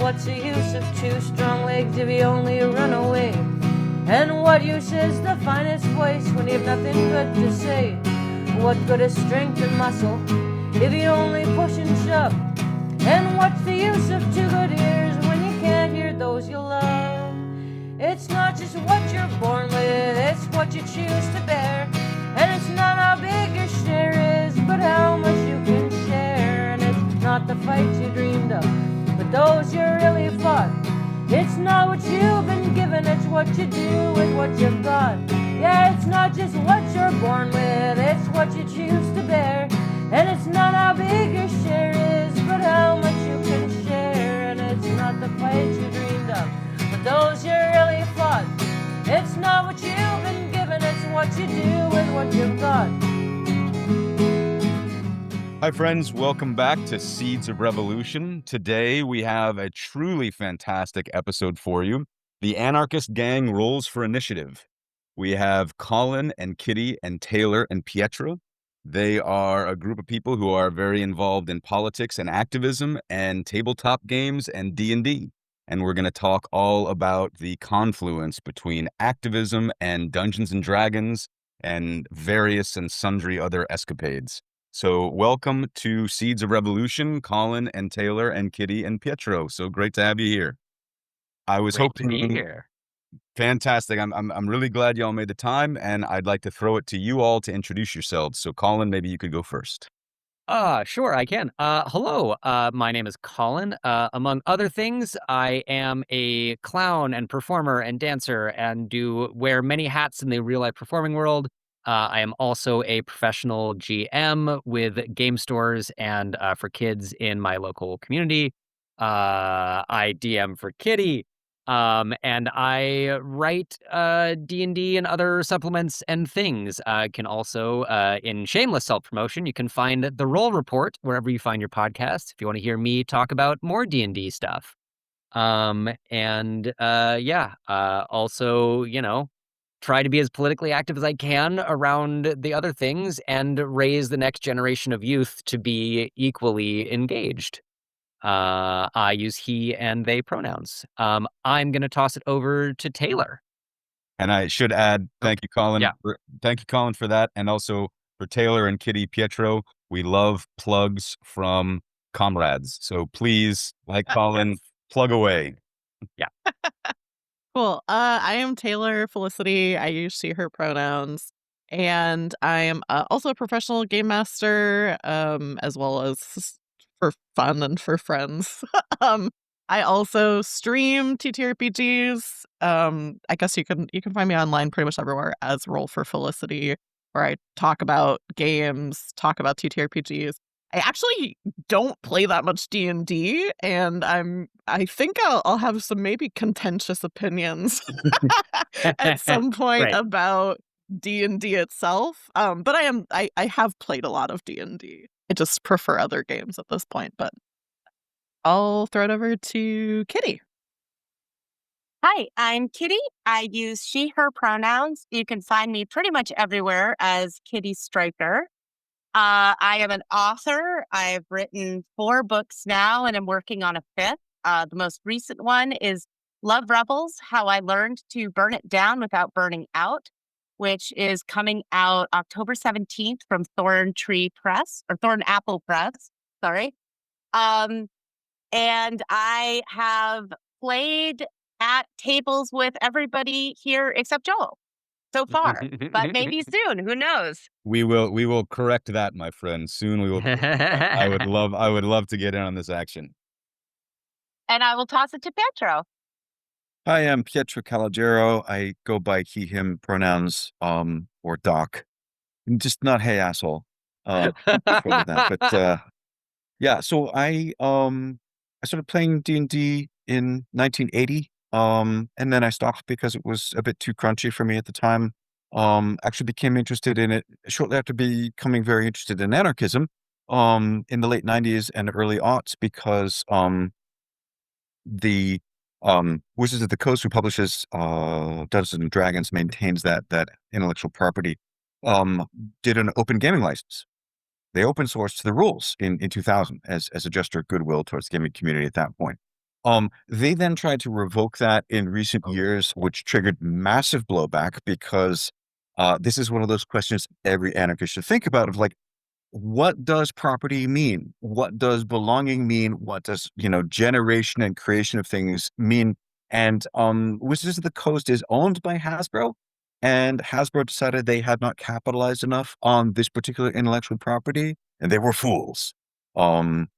what's the use of two strong legs if you only run away? And what use is the finest voice when you have nothing good to say? What good is strength and muscle if you only push and shove? And what's the use of two good ears when you can't hear those you love? It's not just what you're born with, it's what you choose to bear. And it's not how big your share is, but how much you can share. And it's not the fights you dreamed of, but those you really fought. It's not what you've been given, it's what you do with what you've got. Yeah, it's not just what you're born with, it's what you choose to bear. And it's not how big your share is, but how much you can share. And it's not the fights you dreamed of, but those you really fought. It's not what you've been given, it's what you do with what you've got. Hi, friends. Welcome back to Seeds of Revolution. Today, we have a truly fantastic episode for you. The Anarchist gang rolls for initiative. We have Colin and Kitty and Taylor and Pietro. They are a group of people who are very involved in politics and activism and tabletop games and D&D. And we're going to talk all about the confluence between activism and Dungeons and Dragons and various and sundry other escapades. So welcome to Seeds of Revolution, Colin and Taylor and Kitty and Pietro. So great to have you here. I was hoping to be here. Fantastic. I'm really glad y'all made the time, and I'd like to throw it to you all to introduce yourselves. So Colin, maybe you could go first. Sure, I can. Hello, my name is Colin. Among other things, I am a clown and performer and dancer and do wear many hats in the real-life performing world. I am also a professional GM with game stores and for kids in my local community. I DM for Kitty. And I write D&D and other supplements and things. Can also, in shameless self-promotion, you can find the Roll Report wherever you find your podcast if you want to hear me talk about more D&D stuff. Also, try to be as politically active as I can around the other things and raise the next generation of youth to be equally engaged. I use he and they pronouns. I'm going to toss it over to Taylor. And I should add, thank you, Colin. Yeah. Thank you, Colin, for that. And also for Taylor and Kitty Pietro, we love plugs from comrades. So please, like Colin, plug away. Yeah. Cool. I am Taylor Felicity. I use she, her pronouns. And I am also a professional game master, as well as for fun and for friends. I also stream TTRPGs. I guess you can find me online pretty much everywhere as Roll for Felicity, where I talk about games, talk about TTRPGs. I actually don't play that much D&D, and I think I'll have some maybe contentious opinions at some point Right. about D&D itself. But I have played a lot of D&D. I just prefer other games at this point, but I'll throw it over to Kitty. Hi, I'm Kitty. I use she, her pronouns. You can find me pretty much everywhere as Kitty Stryker. I am an author. I've written 4 books now, and I'm working on a 5th. The most recent one is Love Rebels, How I Learned to Burn It Down Without Burning Out, which is coming out October 17th from Thorn Apple Press, sorry. And I have played at tables with everybody here except Joel so far, but maybe soon. Who knows? We will correct that, my friend. Soon we will. I would love to get in on this action. And I will toss it to Pietro. Hi, I'm Pietro Calogero. I go by he, him pronouns, or Doc. Just not hey asshole. Yeah. So I started playing D&D in 1980. And then I stopped because it was a bit too crunchy for me at the time. Actually became interested in it shortly after becoming very interested in anarchism in the late 90s and early aughts, because the Wizards of the Coast, who publishes Dungeons and Dragons, maintains that intellectual property, did an open gaming license. They open sourced the rules in 2000 as a gesture of goodwill towards the gaming community at that point. They then tried to revoke that in recent years, which triggered massive blowback because this is one of those questions every anarchist should think about of like, what does property mean? What does belonging mean? What does, generation and creation of things mean? And Wizards of the Coast is owned by Hasbro, and Hasbro decided they had not capitalized enough on this particular intellectual property, and they were fools. And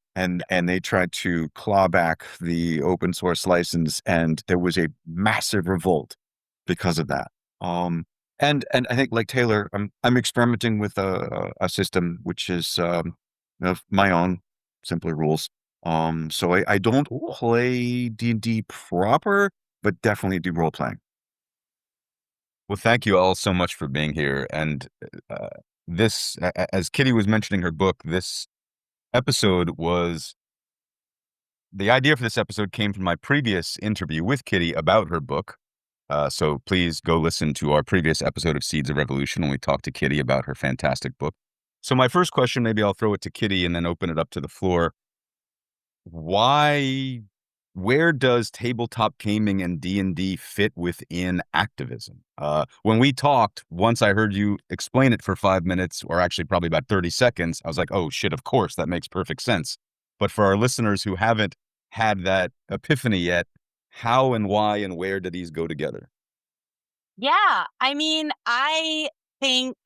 they tried to claw back the open source license, and there was a massive revolt because of that. And I think, like Taylor, I'm experimenting with a system which is of my own, simpler rules. So I don't play D&D proper, but definitely do role playing. Well, thank you all so much for being here. And this, as Kitty was mentioning her book, this episode was the idea for this episode came from my previous interview with Kitty about her book. So please go listen to our previous episode of Seeds of Revolution when we talked to Kitty about her fantastic book. So my first question, maybe I'll throw it to Kitty and then open it up to the floor. Where does tabletop gaming and D&D fit within activism? When we talked, once I heard you explain it for 5 minutes, or actually probably about 30 seconds, I was like, oh shit, of course, that makes perfect sense. But for our listeners who haven't had that epiphany yet, how and why and where do these go together? Yeah, I mean, I think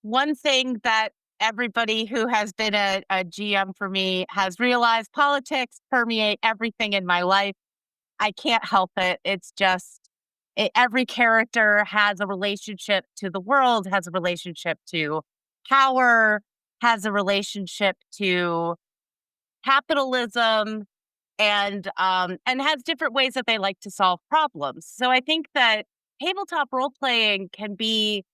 one thing that everybody who has been a GM for me has realized: politics permeate everything in my life. I can't help it. It's just every character has a relationship to the world, has a relationship to power, has a relationship to capitalism, and has different ways that they like to solve problems. So I think that tabletop role playing can be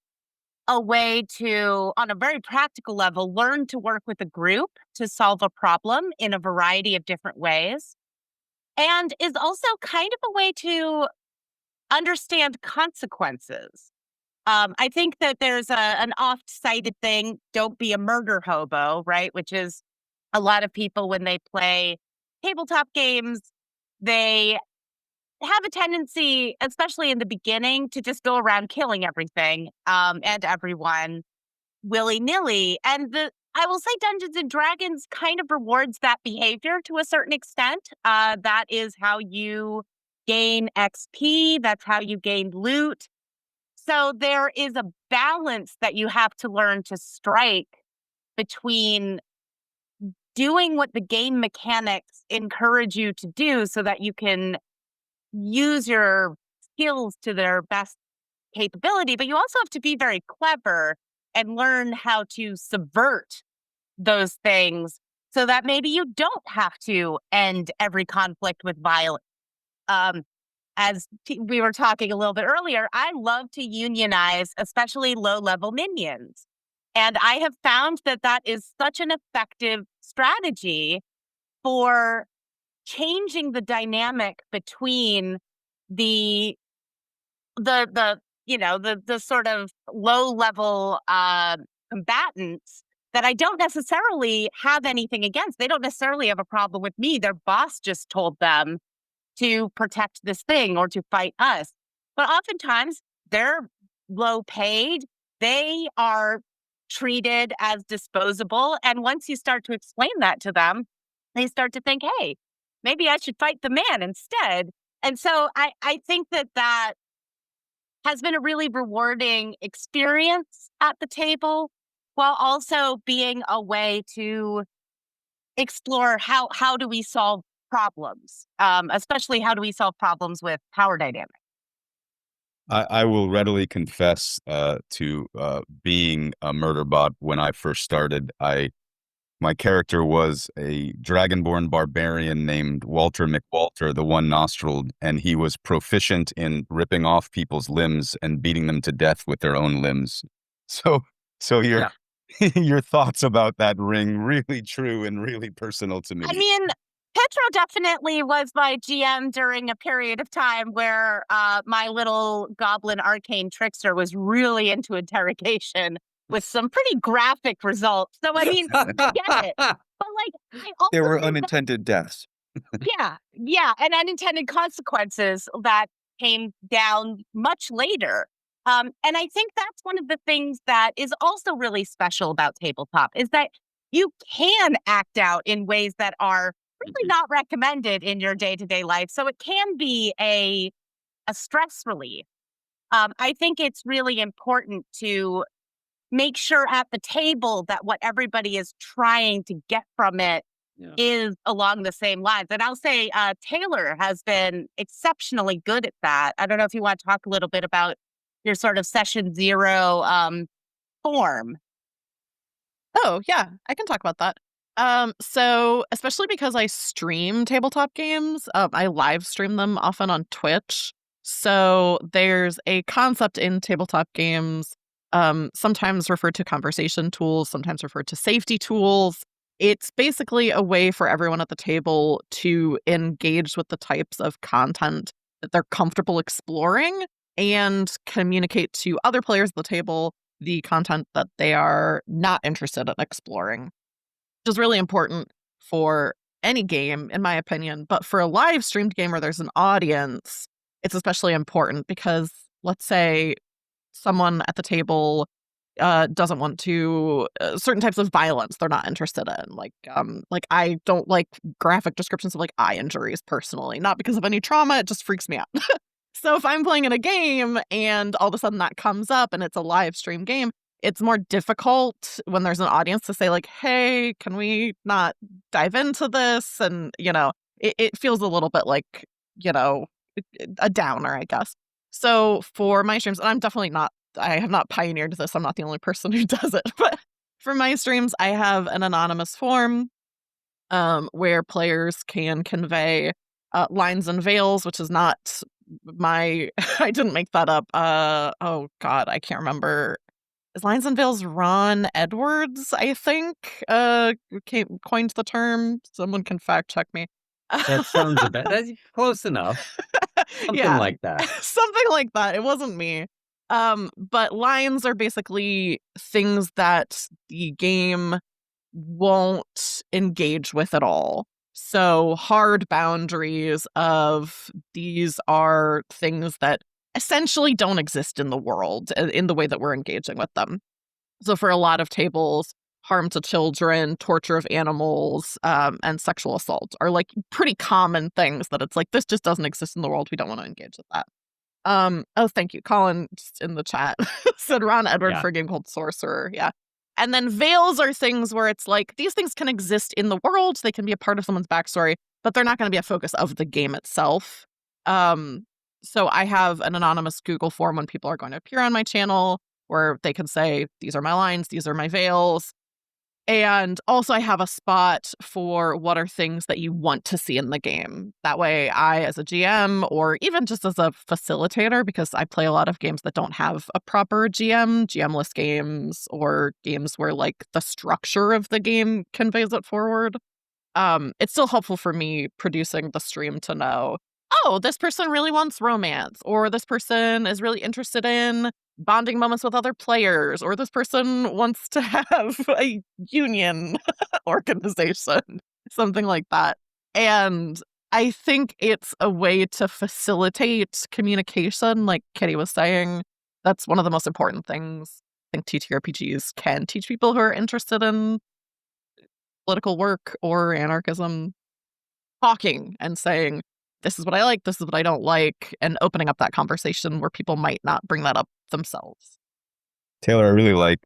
a way to, on a very practical level, learn to work with a group to solve a problem in a variety of different ways, and is also kind of a way to understand consequences. I think that there's an oft-cited thing: don't be a murder hobo, right? Which is, a lot of people, when they play tabletop games, they have a tendency, especially in the beginning, to just go around killing everything and everyone willy-nilly. And I will say Dungeons and Dragons kind of rewards that behavior to a certain extent. That is how you gain XP. That's how you gain loot. So there is a balance that you have to learn to strike between doing what the game mechanics encourage you to do so that you can use your skills to their best capability, but you also have to be very clever and learn how to subvert those things so that maybe you don't have to end every conflict with violence. As we were talking a little bit earlier, I love to unionize, especially low-level minions. And I have found that that is such an effective strategy for changing the dynamic between the sort of low-level combatants that I don't necessarily have anything against. They don't necessarily have a problem with me. Their boss just told them to protect this thing or to fight us. But oftentimes they're low paid. They are treated as disposable. And once you start to explain that to them, they start to think, hey, maybe I should fight the man instead. And so I think that has been a really rewarding experience at the table, while also being a way to explore how do we solve problems, especially how do we solve problems with power dynamics. I will readily confess to being a murder bot when I first started. My character was a dragonborn barbarian named Walter McWalter, the one-nostriled, and he was proficient in ripping off people's limbs and beating them to death with their own limbs. So your your thoughts about that ring really true and really personal to me. I mean, Pietro definitely was my GM during a period of time where my little goblin arcane trickster was really into interrogation with some pretty graphic results. So, I mean, I get it. But, like, I also There were think that unintended deaths. Yeah, and unintended consequences that came down much later. And I think that's one of the things that is also really special about tabletop is that you can act out in ways that are really not recommended in your day-to-day life. So it can be a stress relief. I think it's really important to make sure at the table that what everybody is trying to get from it Yeah. is along the same lines. And I'll say Taylor has been exceptionally good at that. I don't know if you want to talk a little bit about your sort of session zero form. Oh, yeah, I can talk about that. So especially because I stream tabletop games, I live stream them often on Twitch. So there's a concept in tabletop games, sometimes referred to conversation tools, sometimes referred to safety tools. It's basically a way for everyone at the table to engage with the types of content that they're comfortable exploring and communicate to other players at the table the content that they are not interested in exploring, which is really important for any game, in my opinion. But for a live streamed game where there's an audience, it's especially important because let's say someone at the table doesn't want to certain types of violence they're not interested in. Like I don't like graphic descriptions of like eye injuries personally, not because of any trauma. It just freaks me out. So if I'm playing in a game and all of a sudden that comes up and it's a live stream game, it's more difficult when there's an audience to say like, hey, can we not dive into this? And, it feels a little bit like, you know, a downer, I guess. So for my streams, and I have not pioneered this. I'm not the only person who does it. But for my streams, I have an anonymous form where players can convey lines and veils, which is not my I didn't make that up. Oh god, I can't remember. Is lines and veils Ron Edwards, I think, coined the term. Someone can fact check me. That sounds that's close enough. Something Yeah. like that. Something like that. It wasn't me. But lines are basically things that the game won't engage with at all. So hard boundaries of these are things that essentially don't exist in the world in the way that we're engaging with them. So for a lot of tables, harm to children, torture of animals, and sexual assault are like pretty common things that it's like, this just doesn't exist in the world. We don't want to engage with that. Oh, thank you. Colin just in the chat said Ron Edward Yeah. for a game called Sorcerer. Yeah. And then veils are things where it's like these things can exist in the world. They can be a part of someone's backstory, but they're not going to be a focus of the game itself. So I have an anonymous Google form when people are going to appear on my channel where they can say, these are my lines, these are my veils. And also I have a spot for what are things that you want to see in the game. That way I, as a GM, or even just as a facilitator, because I play a lot of games that don't have a proper GM-less games, or games where like the structure of the game conveys it forward. It's still helpful for me producing the stream to know, oh, this person really wants romance, or this person is really interested in bonding moments with other players, or this person wants to have a union organization, something like that. And I think it's a way to facilitate communication, like Kitty was saying. That's one of the most important things I think TTRPGs can teach people who are interested in political work or anarchism, talking and saying, this is what I like, this is what I don't like, and opening up that conversation where people might not bring that up themselves. Taylor, I really like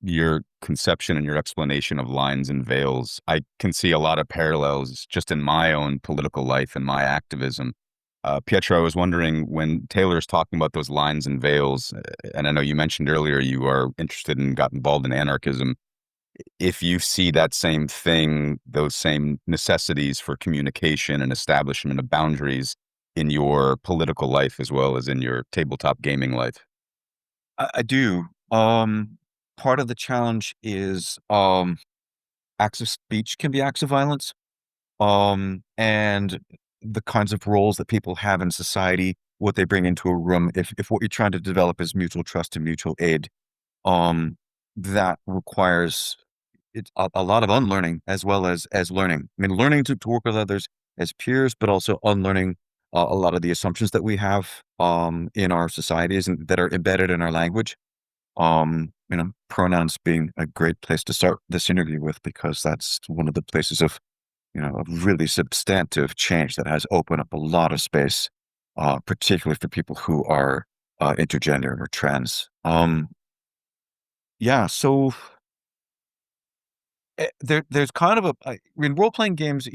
your conception and your explanation of lines and veils. I can see a lot of parallels just in my own political life and my activism. Pietro, I was wondering, when Taylor's talking about those lines and veils, and I know you mentioned earlier you are interested and got involved in anarchism, if you see that same thing, those same necessities for communication and establishment of boundaries in your political life as well as in your tabletop gaming life. I do. Part of the challenge is acts of speech can be acts of violence. And the kinds of roles that people have in society, what they bring into a room, if what you're trying to develop is mutual trust and mutual aid, that requires a lot of unlearning as well as learning. I mean, learning to work with others, as peers, but also unlearning a lot of the assumptions that we have in our societies and that are embedded in our language. Pronouns being a great place to start this interview with, because that's one of the places of, a really substantive change that has opened up a lot of space, particularly for people who are intergender or trans. Yeah, so there's kind of in role-playing games,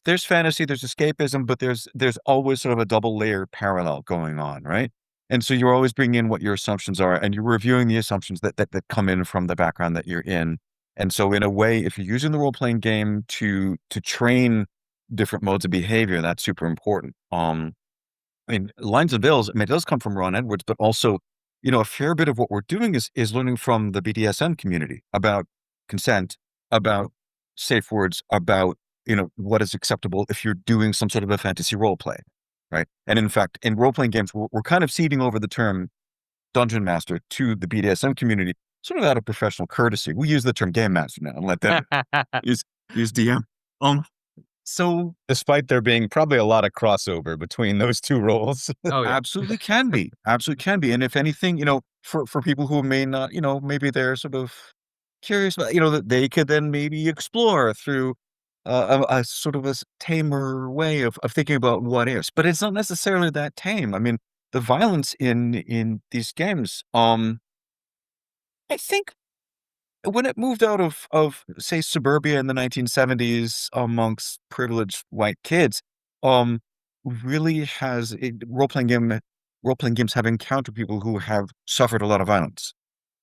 there's fantasy, there's escapism, but there's always sort of a double layer parallel going on, right? And so you're always bringing in what your assumptions are, and you're reviewing the assumptions that come in from the background that you're in. And so in a way, if you're using the role-playing game to train different modes of behavior, that's super important. Lines of Bills, it does come from Ron Edwards, but also, a fair bit of what we're doing is learning from the BDSM community about consent, about safe words, about, what is acceptable if you're doing some sort of a fantasy role play, right? And in fact, in role-playing games, we're kind of ceding over the term dungeon master to the BDSM community, sort of out of professional courtesy. We use the term game master now and let them use DM. So Despite there being probably a lot of crossover between those two roles. Oh, yeah. absolutely can be. Absolutely can be. And if anything, for people who may not, maybe they're sort of curious about, that they could then maybe explore through a sort of tamer way of thinking about what ifs. But it's not necessarily that tame. The violence in these games, I think when it moved out of say suburbia in the 1970s amongst privileged white kids, really role-playing games have encountered people who have suffered a lot of violence.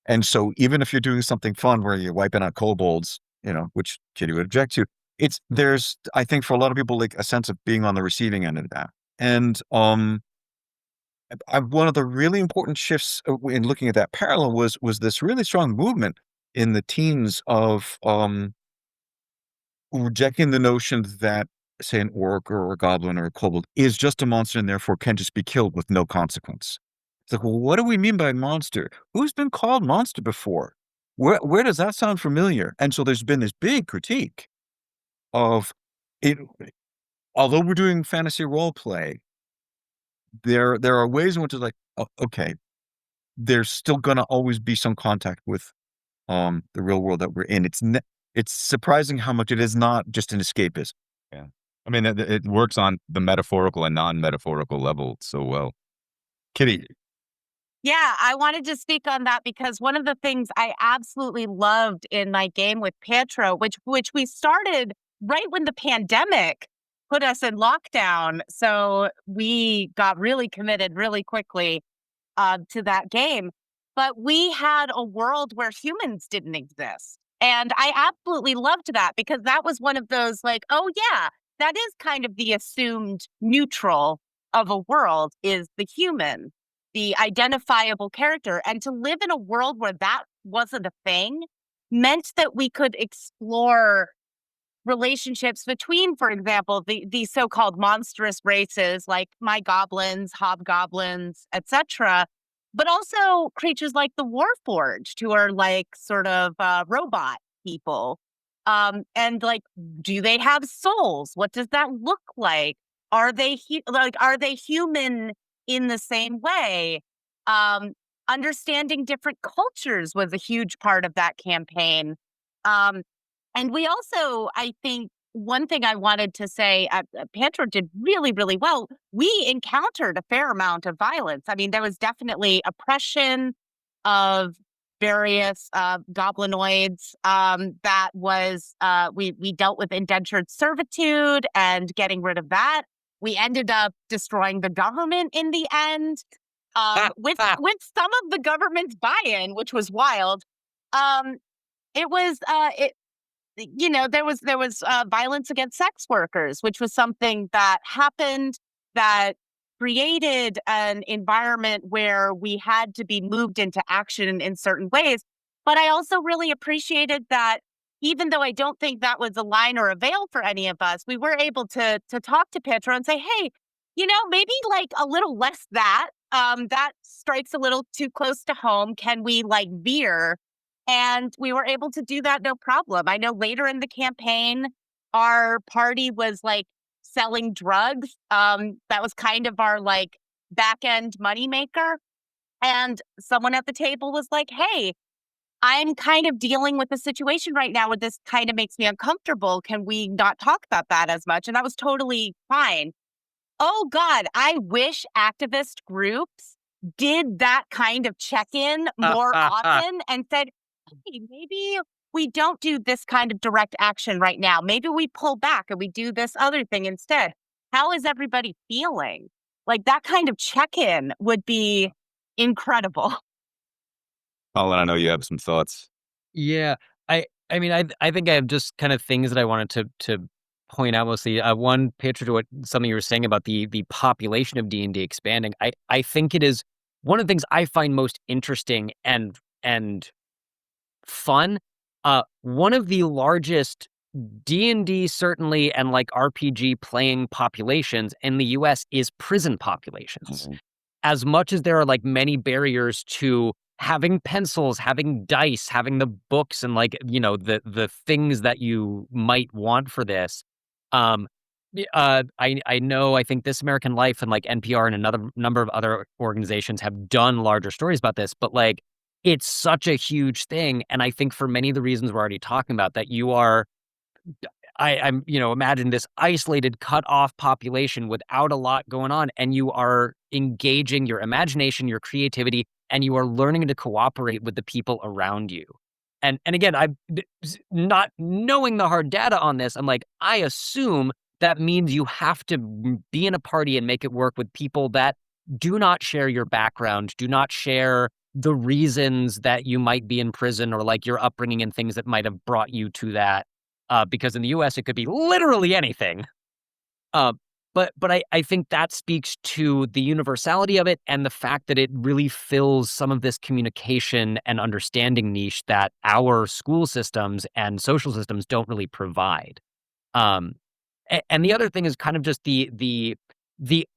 And so even if you're doing something fun where you're wiping out kobolds, which Kitty would object to, there's, I think, for a lot of people, like a sense of being on the receiving end of that. And one of the really important shifts in looking at that parallel was this really strong movement in the teens of rejecting the notion that, say, an orc or a goblin or a kobold is just a monster and therefore can just be killed with no consequence. It's like, well, what do we mean by monster? Who's been called monster before? Where does that sound familiar? And so there's been this big critique of it. Although we're doing fantasy role play, there are ways in which it's like, okay, there's still gonna always be some contact with the real world that we're in. It's surprising how much it is not just an escapism. Yeah. It works on the metaphorical and non-metaphorical level so well. Kitty. Yeah, I wanted to speak on that because one of the things I absolutely loved in my game with Pietro, which we started right when the pandemic put us in lockdown. So we got really committed really quickly to that game. But we had a world where humans didn't exist. And I absolutely loved that because that was one of those like, oh, yeah, that is kind of the assumed neutral of a world is the human, the identifiable character. And to live in a world where that wasn't a thing meant that we could explore relationships between, for example, the so-called monstrous races like my goblins, hobgoblins, etc., but also creatures like the Warforged, who are like sort of robot people. And like, do they have souls? What does that look like? Are they are they human in the same way? Understanding different cultures was a huge part of that campaign. And we also, I think, one thing I wanted to say, Pietro did really, really well. We encountered a fair amount of violence. There was definitely oppression of various goblinoids. That was, we dealt with indentured servitude and getting rid of that. We ended up destroying the government in the end, with some of the government's buy-in, which was wild. It was there was violence against sex workers, which was something that happened that created an environment where we had to be moved into action in certain ways. But I also really appreciated that even though I don't think that was a line or a veil for any of us, we were able to talk to Pietro and say, hey, maybe like a little less that. That strikes a little too close to home. Can we like veer? And we were able to do that no problem. I know later in the campaign, our party was like selling drugs. That was kind of our like back end moneymaker. And someone at the table was like, hey, I'm kind of dealing with a situation right now where this kind of makes me uncomfortable. Can we not talk about that as much? And that was totally fine. Oh God, I wish activist groups did that kind of check-in more often and said, hey, maybe we don't do this kind of direct action right now. Maybe we pull back and we do this other thing instead. How is everybody feeling? Like that kind of check-in would be incredible. Colin, I know you have some thoughts. Yeah, I mean, I think I have just kind of things that I wanted to point out mostly. One, Pietro, to what something you were saying about the population of D&D expanding. I think it is one of the things I find most interesting and fun. One of the largest D&D certainly and like RPG playing populations in the US is prison populations. As much as there are like many barriers to having pencils, having dice, having the books and like, you know, the things that you might want for this. I know I think This American Life and like NPR and another number of other organizations have done larger stories about this, but like it's such a huge thing. And I think for many of the reasons we're already talking about, that you are I'm, you know, imagine this isolated, cut off population without a lot going on, and you are engaging your imagination, your creativity, and you are learning to cooperate with the people around you. And again, not knowing the hard data on this, I'm like, I assume that means you have to be in a party and make it work with people that do not share your background, do not share the reasons that you might be in prison or like your upbringing and things that might have brought you to that. Because in the US, it could be literally anything. But I think that speaks to the universality of it and the fact that it really fills some of this communication and understanding niche that our school systems and social systems don't really provide. And the other thing is kind of just the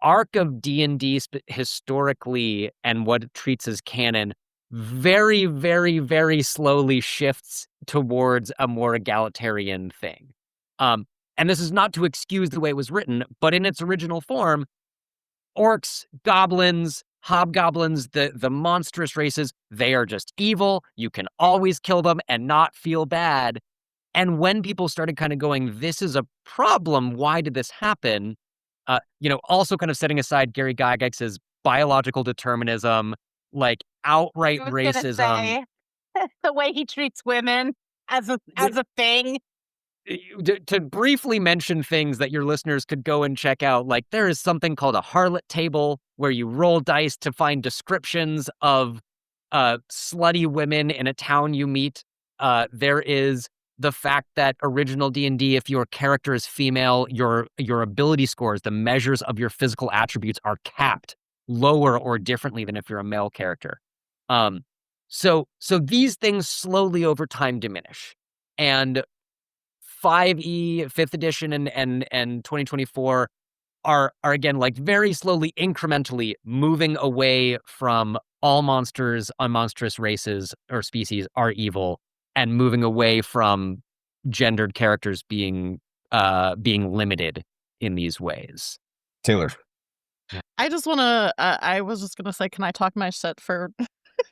arc of D&D historically and what it treats as canon very, very, very slowly shifts towards a more egalitarian thing. And this is not to excuse the way it was written, but in its original form, orcs, goblins, hobgoblins, the monstrous races, they are just evil. You can always kill them and not feel bad. And when people started kind of going, this is a problem, why did this happen? Also kind of setting aside Gary Gygax's biological determinism, like outright I was gonna racism. say, the way he treats women as a thing. To briefly mention things that your listeners could go and check out, like there is something called a harlot table where you roll dice to find descriptions of slutty women in a town you meet. There is the fact that original D&D, if your character is female, your ability scores, the measures of your physical attributes are capped lower or differently than if you're a male character. So these things slowly over time diminish. And 5e, 5th edition and 2024 are again like very slowly, incrementally moving away from all monsters, unmonstrous races or species are evil, and moving away from gendered characters being limited in these ways. Taylor, I just want to. I was just gonna say, can I talk my shit for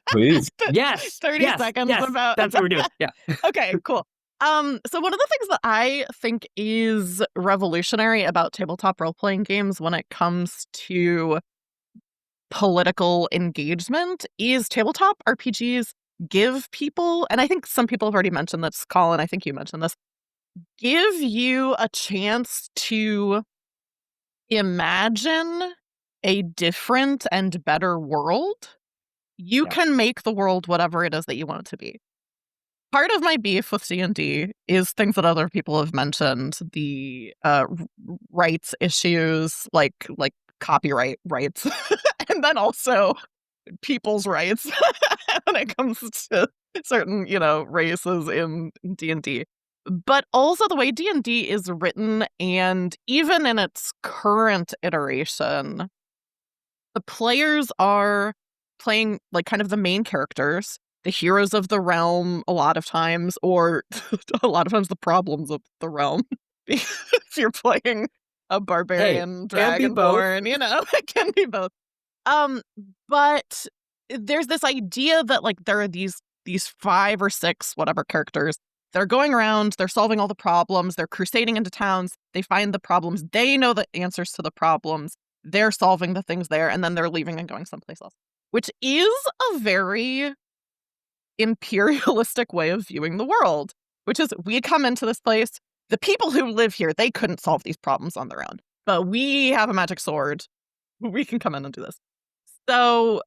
please. Yes, 30 seconds yes, about? that's what we're doing. Yeah. Okay, cool. So one of the things that I think is revolutionary about tabletop role-playing games when it comes to political engagement is tabletop RPGs give people, and I think some people have already mentioned this, Colin, I think you mentioned this, give you a chance to imagine a different and better world. You Yeah. can make the world whatever it is that you want it to be. Part of my beef with D&D is things that other people have mentioned, the rights issues, like copyright rights, and then also people's rights when it comes to certain, races in D&D. But also the way D&D is written, and even in its current iteration, the players are playing like kind of the main characters, the heroes of the realm a lot of times, or a lot of times the problems of the realm. If you're playing a barbarian can be both. dragonborn, it can be both. But there's this idea that like there are these 5 or 6 whatever characters that are going around, they're solving all the problems, they're crusading into towns, they find the problems, they know the answers to the problems, they're solving the things there, and then they're leaving and going someplace else, which is a very imperialistic way of viewing the world, which is we come into this place, the people who live here, they couldn't solve these problems on their own, but we have a magic sword, we can come in and do this. So,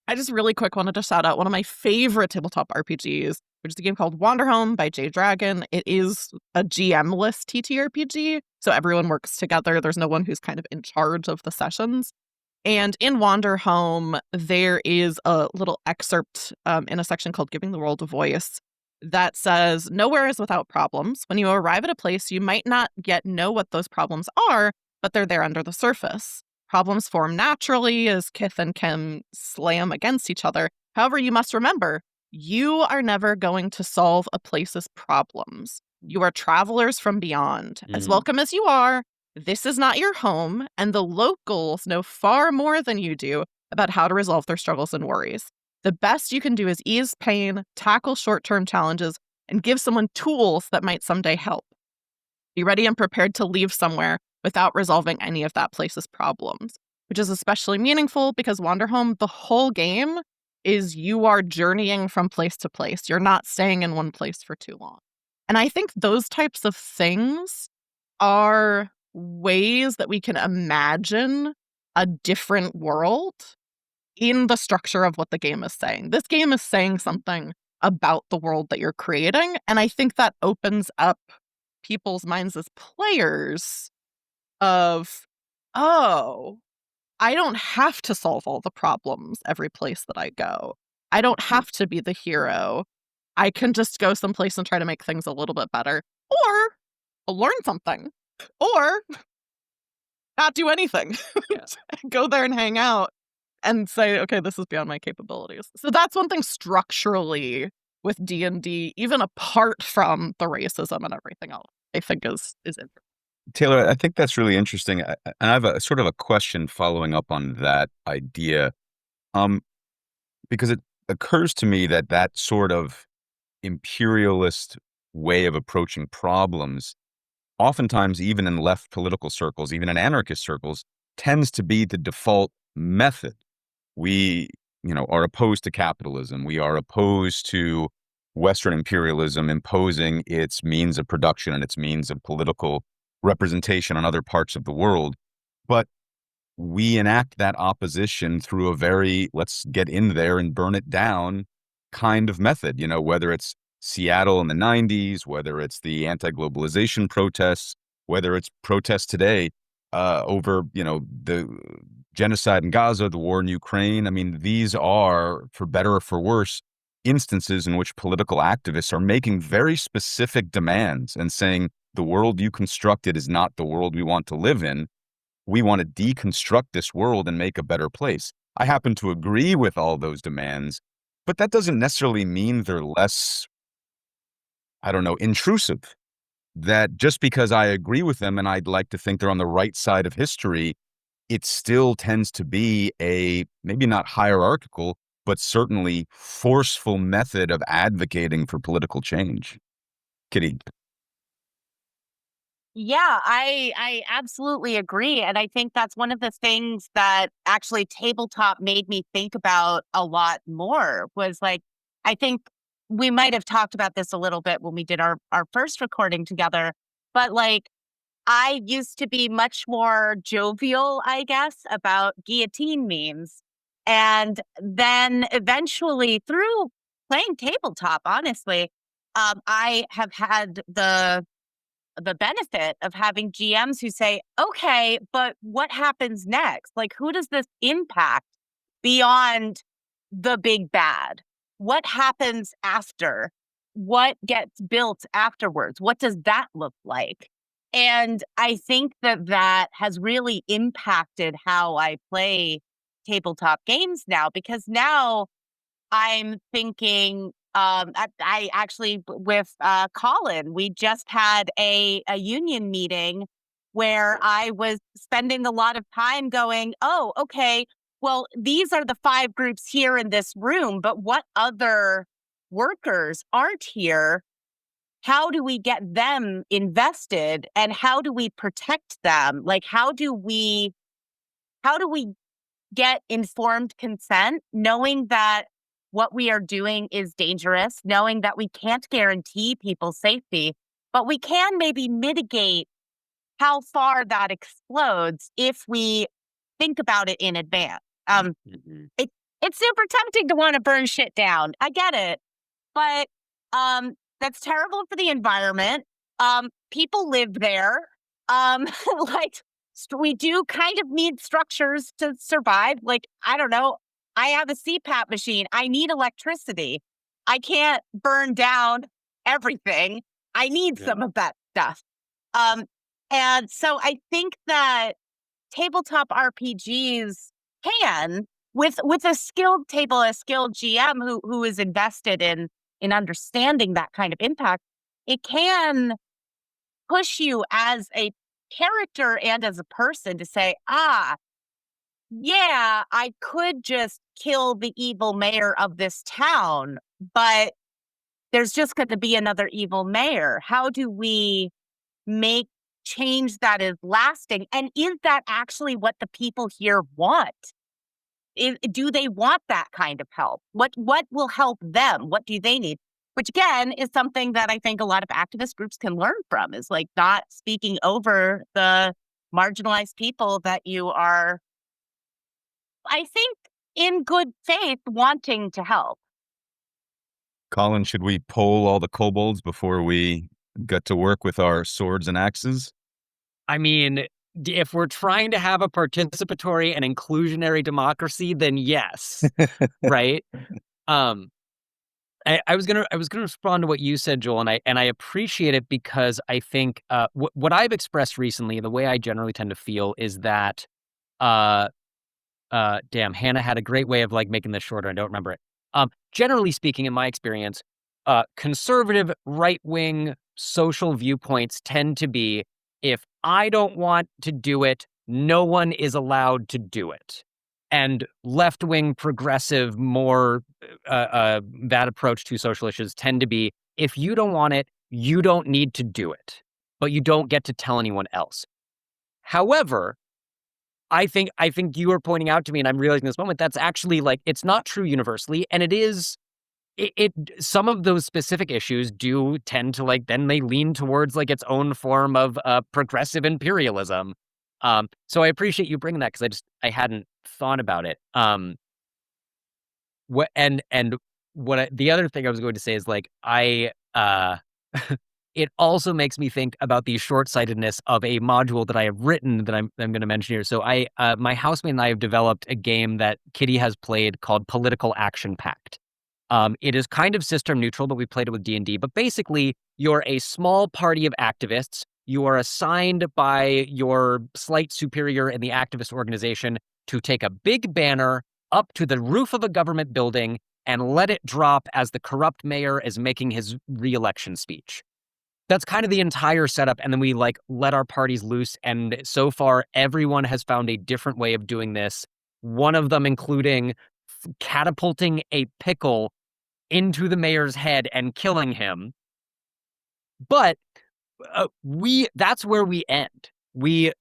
I just really quick wanted to shout out one of my favorite tabletop RPGs, which is a game called Wanderhome by Jay Dragon. It is a GM-less TTRPG, so everyone works together. There's no one who's kind of in charge of the sessions. And in Wanderhome, there is a little excerpt in a section called Giving the World a Voice that says, "Nowhere is without problems. When you arrive at a place, you might not yet know what those problems are, but they're there under the surface. Problems form naturally as kith and kin slam against each other. However, you must remember, you are never going to solve a place's problems. You are travelers from beyond. As welcome as you are, this is not your home, and the locals know far more than you do about how to resolve their struggles and worries. The best you can do is ease pain, tackle short-term challenges, and give someone tools that might someday help. Be ready and prepared to leave somewhere without resolving any of that place's problems," which is especially meaningful because Wanderhome, the whole game, is you are journeying from place to place. You're not staying in one place for too long. And I think those types of things are ways that we can imagine a different world in the structure of what the game is saying. This game is saying something about the world that you're creating, and I think that opens up people's minds as players of, oh, I don't have to solve all the problems every place that I go. I don't have to be the hero. I can just go someplace and try to make things a little bit better, or learn something, or not do anything. Yeah. Go there and hang out and say, okay, this is beyond my capabilities. So that's one thing structurally with D&D, even apart from the racism and everything else, I think is interesting. Taylor, I think that's really interesting. And I have a sort of a question following up on that idea, because it occurs to me that that sort of imperialist way of approaching problems, oftentimes even in left political circles, even in anarchist circles, tends to be the default method. We, are opposed to capitalism. We are opposed to Western imperialism imposing its means of production and its means of political representation on other parts of the world. But we enact that opposition through a very let's get in there and burn it down kind of method, whether it's Seattle in the 90s, whether it's the anti-globalization protests, whether it's protests today over, the genocide in Gaza, the war in Ukraine. I mean, these are, for better or for worse, instances in which political activists are making very specific demands and saying, the world you constructed is not the world we want to live in. We want to deconstruct this world and make a better place. I happen to agree with all those demands, but that doesn't necessarily mean they're less, intrusive. That just because I agree with them and I'd like to think they're on the right side of history, it still tends to be a maybe not hierarchical, but certainly forceful method of advocating for political change. Kitty. Yeah, I absolutely agree. And I think that's one of the things that actually tabletop made me think about a lot more was like, I think we might have talked about this a little bit when we did our first recording together, but like I used to be much more jovial, I guess, about guillotine memes. And then eventually through playing tabletop, honestly, I have had the benefit of having GMs who say, okay, but what happens next? Like, who does this impact beyond the big bad? What happens after? What gets built afterwards? What does that look like? And I think that has really impacted how I play tabletop games now, because now I'm thinking, I actually with Colin, we just had a union meeting where I was spending a lot of time going, oh, okay, well, these are the 5 groups here in this room, but what other workers aren't here? How do we get them invested, and how do we protect them? Like, how do we get informed consent, knowing that what we are doing is dangerous, knowing that we can't guarantee people's safety, but we can maybe mitigate how far that explodes if we think about it in advance. Mhm. It's super tempting to want to burn shit down. I get it, but that's terrible for the environment. People live there. Like we do kind of need structures to survive. Like, I don't know. I have a CPAP machine. I need electricity. I can't burn down everything. I need some of that stuff. And so I think that tabletop RPGs can, with a skilled GM who is invested in understanding that kind of impact, it can push you as a character and as a person to say, yeah, I could just kill the evil mayor of this town, but there's just going to be another evil mayor. How do we make change that is lasting? And is that actually what the people here want? Do they want that kind of help? What will help them? What do they need? Which again is something that I think a lot of activist groups can learn from, is like not speaking over the marginalized people that you are, I think, in good faith, wanting to help. Colin, should we poll all the kobolds before we get to work with our swords and axes? I mean, if we're trying to have a participatory and inclusionary democracy, then yes, right? I was gonna respond to what you said, Joel, and I appreciate it, because I think what I've expressed recently, the way I generally tend to feel, is that damn, Hannah had a great way of like making this shorter. I don't remember it. Generally speaking, in my experience, conservative right-wing social viewpoints tend to be, if I don't want to do it, no one is allowed to do it. And left-wing progressive, more that approach to social issues tend to be, if you don't want it, you don't need to do it, but you don't get to tell anyone else. However, I think you are pointing out to me, and I'm realizing this moment, that's actually like, it's not true universally, and it is. It some of those specific issues do tend to like, then they lean towards like its own form of progressive imperialism. So I appreciate you bringing that, because I hadn't thought about it. The other thing I was going to say is like, it also makes me think about the short-sightedness of a module that I have written that I'm going to mention here. So my housemate and I have developed a game that Kitty has played called Political Action Pact. It is kind of system neutral, but we played it with D&D. But basically, you're a small party of activists. You are assigned by your slight superior in the activist organization to take a big banner up to the roof of a government building and let it drop as the corrupt mayor is making his re-election speech. That's kind of the entire setup. And then we like let our parties loose. And so far, everyone has found a different way of doing this. One of them including catapulting a pickle into the mayor's head and killing him. But that's where we end. The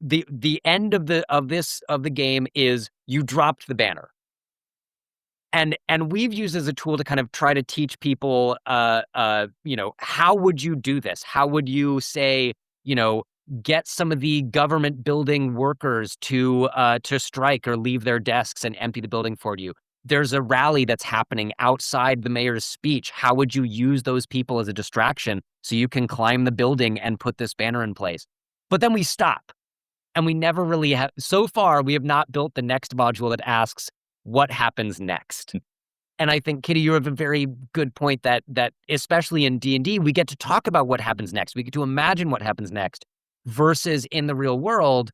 end of the game is you dropped the banner. And we've used as a tool to kind of try to teach people, how would you do this? How would you say, get some of the government building workers to strike or leave their desks and empty the building for you? There's a rally that's happening outside the mayor's speech. How would you use those people as a distraction so you can climb the building and put this banner in place? But then we stop, and we never really have. So far, we have not built the next module that asks, what happens next? And I think, Kitty, you have a very good point that especially in D&D, we get to talk about what happens next. We get to imagine what happens next, versus in the real world,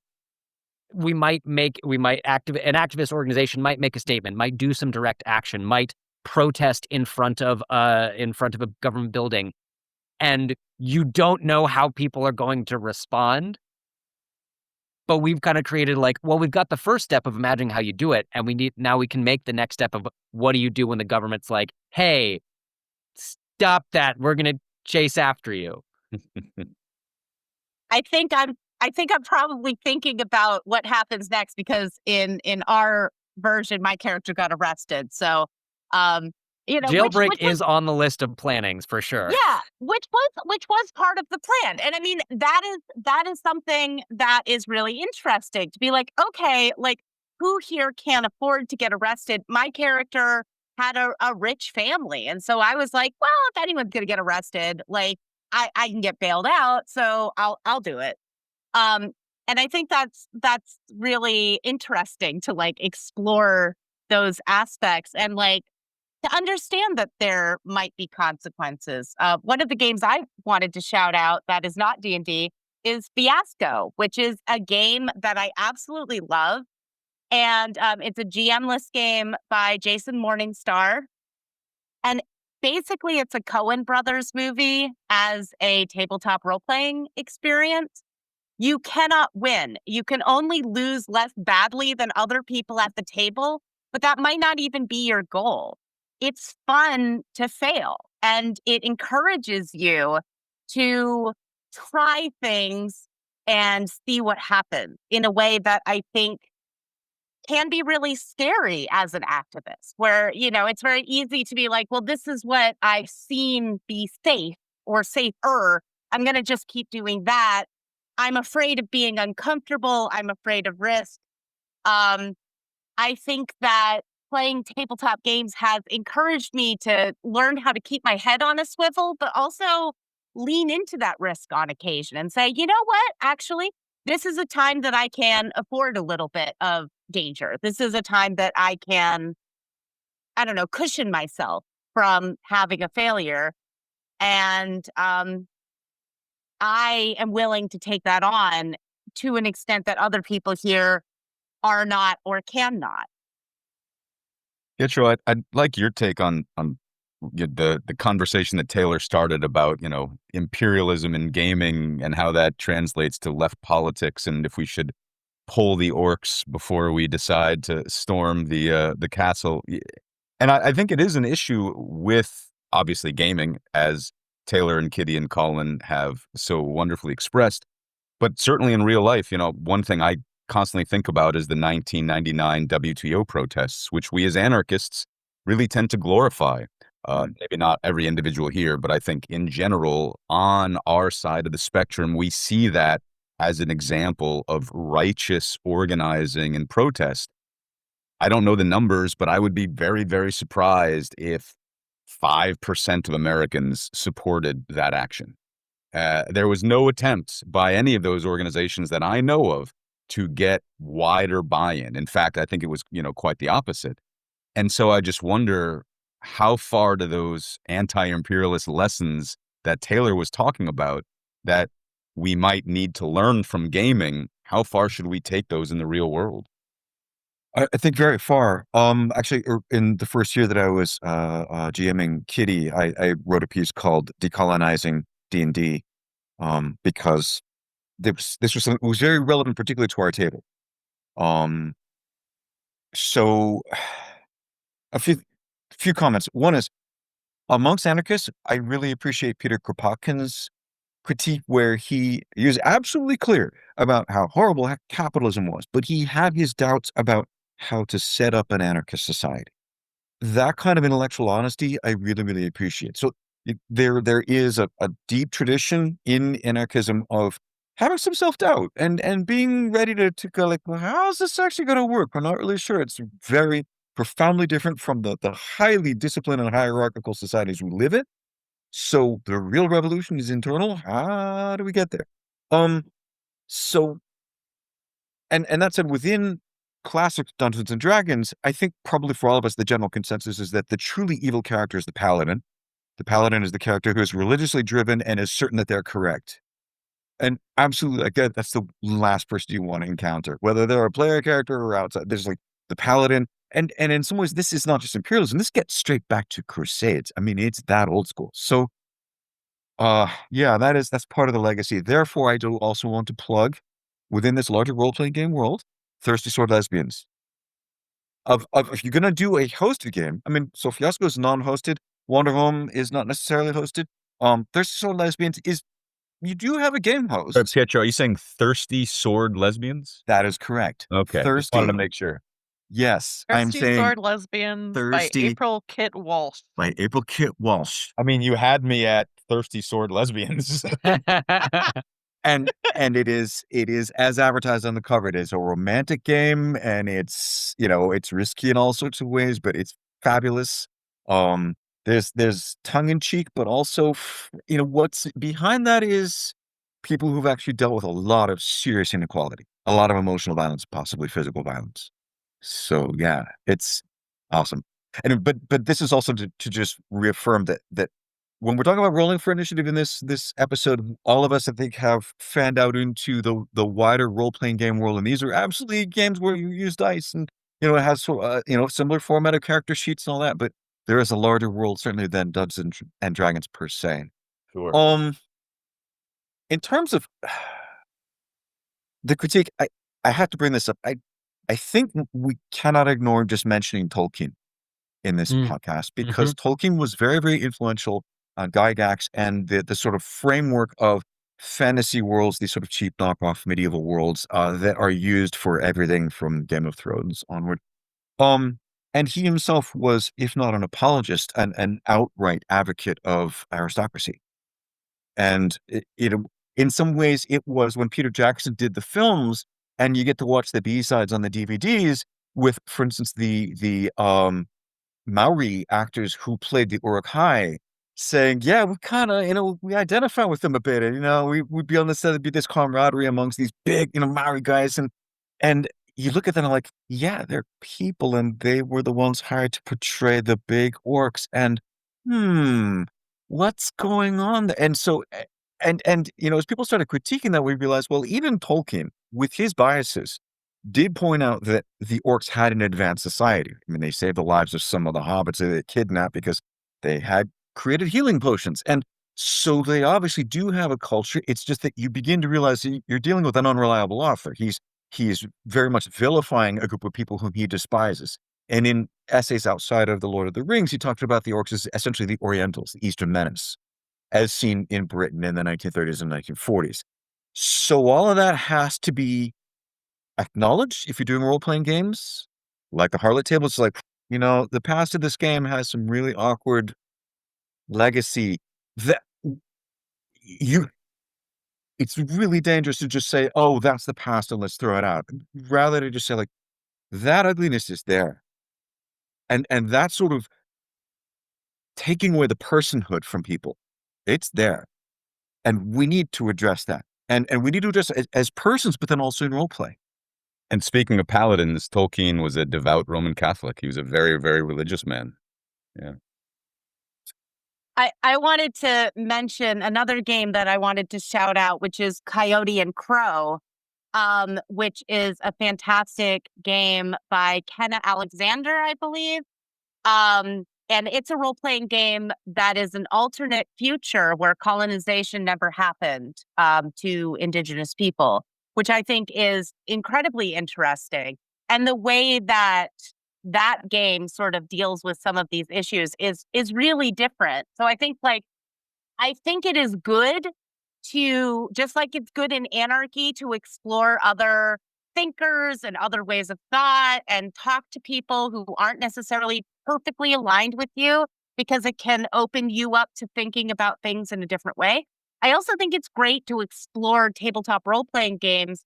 an activist organization might make a statement, might do some direct action, might protest in front of a government building, and you don't know how people are going to respond. but we've kind of created like, well, we've got the first step of imagining how you do it, and now we can make the next step of what do you do when the government's like, hey, stop that, we're gonna chase after you. I think I'm probably thinking about what happens next, because in our version, my character got arrested. So, which Jailbreak was, is on the list of plannings for sure. yeah, which was part of the plan. And I mean, that is something that is really interesting to be like, okay, like who here can afford to get arrested? My character had a rich family, and so I was like, well, if anyone's gonna get arrested, like I can get bailed out, so I'll do it. Um, and I think that's really interesting to like explore those aspects and like to understand that there might be consequences. One of the games I wanted to shout out that is not D&D is Fiasco, which is a game that I absolutely love. And it's a GM-less game by Jason Morningstar. And basically, it's a Coen Brothers movie as a tabletop role-playing experience. You cannot win. You can only lose less badly than other people at the table, but that might not even be your goal. It's fun to fail, and it encourages you to try things and see what happens in a way that I think can be really scary as an activist, where, it's very easy to be like, well, this is what I've seen be safe or safer. I'm going to just keep doing that. I'm afraid of being uncomfortable. I'm afraid of risk. I think that playing tabletop games has encouraged me to learn how to keep my head on a swivel, but also lean into that risk on occasion and say, you know what, actually, this is a time that I can afford a little bit of danger. This is a time that I can, I don't know, cushion myself from having a failure. And I am willing to take that on to an extent that other people here are not or cannot. Pietro, I'd like your take on the conversation that Taylor started about, imperialism in gaming and how that translates to left politics, and if we should pull the orcs before we decide to storm the castle. And I think it is an issue with obviously gaming, as Taylor and Kitty and Colin have so wonderfully expressed, but certainly in real life, one thing I constantly think about is the 1999 WTO protests, which we as anarchists really tend to glorify. Maybe not every individual here, but I think in general, on our side of the spectrum, we see that as an example of righteous organizing and protest. I don't know the numbers, but I would be very, very surprised if 5% of Americans supported that action. There was no attempt by any of those organizations that I know of to get wider buy-in. In fact, I think it was, quite the opposite. And so I just wonder, how far do those anti-imperialist lessons that Taylor was talking about that we might need to learn from gaming, how far should we take those in the real world? I think very far. Actually, in the first year that I was GMing Kitty, I wrote a piece called "Decolonizing D&D," because this was something that was very relevant, particularly to our table. So a few comments. One is, amongst anarchists, I really appreciate Peter Kropotkin's critique, where he is absolutely clear about how horrible capitalism was, but he had his doubts about how to set up an anarchist society. That kind of intellectual honesty, I really, really appreciate. So there is a deep tradition in anarchism of having some self-doubt and being ready to go like, well, how is this actually going to work? We're not really sure. It's very profoundly different from the highly disciplined and hierarchical societies we live in. So the real revolution is internal. How do we get there? So, and that said, within classic Dungeons and Dragons, I think probably for all of us, the general consensus is that the truly evil character is the paladin. The paladin is the character who is religiously driven and is certain that they're correct. And absolutely, like that's the last person you want to encounter, whether they're a player character or outside. There's like the paladin. And in some ways, this is not just imperialism. This gets straight back to Crusades. I mean, it's that old school. So, yeah, that's part of the legacy. Therefore, I do also want to plug within this larger role-playing game world, Thirsty Sword Lesbians. If you're gonna do a hosted game, I mean, so Fiasco is non-hosted, Wander Home is not necessarily hosted. Thirsty Sword Lesbians is, you do have a game host. Pietro, are you saying Thirsty Sword Lesbians? That is correct. Okay, just wanted to make sure. Yes, I'm Thirsty saying Sword Lesbians by Thirsty April Kit Walsh. by April Kit Walsh. I mean, you had me at Thirsty Sword Lesbians. And it is as advertised on the cover. It is a romantic game, and it's, you know, it's risky in all sorts of ways, but it's fabulous. There's tongue in cheek, but also, you know, what's behind that is people who've actually dealt with a lot of serious inequality, a lot of emotional violence, possibly physical violence. So yeah, it's awesome. And but this is also to just reaffirm that when we're talking about rolling for initiative in this episode, all of us, I think, have fanned out into the wider role-playing game world, and these are absolutely games where you use dice, and, you know, it has you know, similar format of character sheets and all that, but there is a larger world certainly than Dungeons and Dragons per se. Sure. In terms of the critique, I have to bring this up. I think we cannot ignore just mentioning Tolkien in this podcast, because Tolkien was very, very influential on Gygax and the sort of framework of fantasy worlds, these sort of cheap knockoff medieval worlds that are used for everything from Game of Thrones onward. And he himself was, if not an apologist, an outright advocate of aristocracy. And in some ways, it was when Peter Jackson did the films, and you get to watch the B-sides on the DVDs with, for instance, the Maori actors who played the Uruk-hai, saying, yeah, we kind of, you know, we identify with them a bit, and, you know, we'd be on the set, there'd be this camaraderie amongst these big, you know, Maori guys, and you look at them and like, yeah, they're people, and they were the ones hired to portray the big orcs, and what's going on there? And so, and you know, as people started critiquing that, we realized, well, even Tolkien, with his biases, did point out that the orcs had an advanced society. I mean, they saved the lives of some of the hobbits that they kidnapped because they had created healing potions. And so they obviously do have a culture. It's just that you begin to realize that you're dealing with an unreliable author. He's very much vilifying a group of people whom he despises. And in essays outside of The Lord of the Rings, he talked about the orcs as essentially the Orientals, the Eastern menace, as seen in Britain in the 1930s and 1940s. So all of that has to be acknowledged if you're doing role-playing games. Like the Harlot Table, it's like, you know, the past of this game has some really awkward legacy that it's really dangerous to just say, oh, that's the past and let's throw it out. Rather to just say, like, that ugliness is there. And that sort of taking away the personhood from people, it's there. And we need to address that. And we need to address it as persons, but then also in role play. And speaking of paladins, Tolkien was a devout Roman Catholic. He was a very, very religious man. Yeah. I wanted to mention another game that I wanted to shout out, which is Coyote and Crow, which is a fantastic game by Kenna Alexander, I believe. And it's a role-playing game that is an alternate future where colonization never happened to Indigenous people, which I think is incredibly interesting. And the way that that game sort of deals with some of these issues is really different. So I think it is good to, just like it's good in anarchy, to explore other thinkers and other ways of thought and talk to people who aren't necessarily perfectly aligned with you, because it can open you up to thinking about things in a different way. I also think it's great to explore tabletop role-playing games,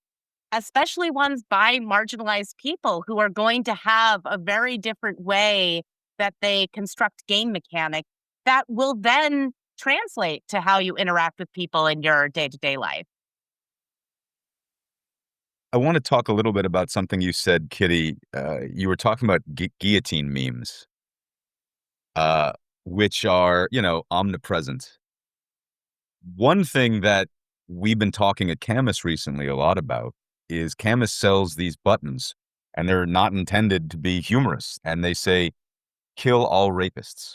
especially ones by marginalized people who are going to have a very different way that they construct game mechanics that will then translate to how you interact with people in your day-to-day life. I want to talk a little bit about something you said, Kitty. You were talking about guillotine memes, which are, you know, omnipresent. One thing that we've been talking at Camus recently a lot about is Camus sells these buttons, and they're not intended to be humorous. And they say, kill all rapists,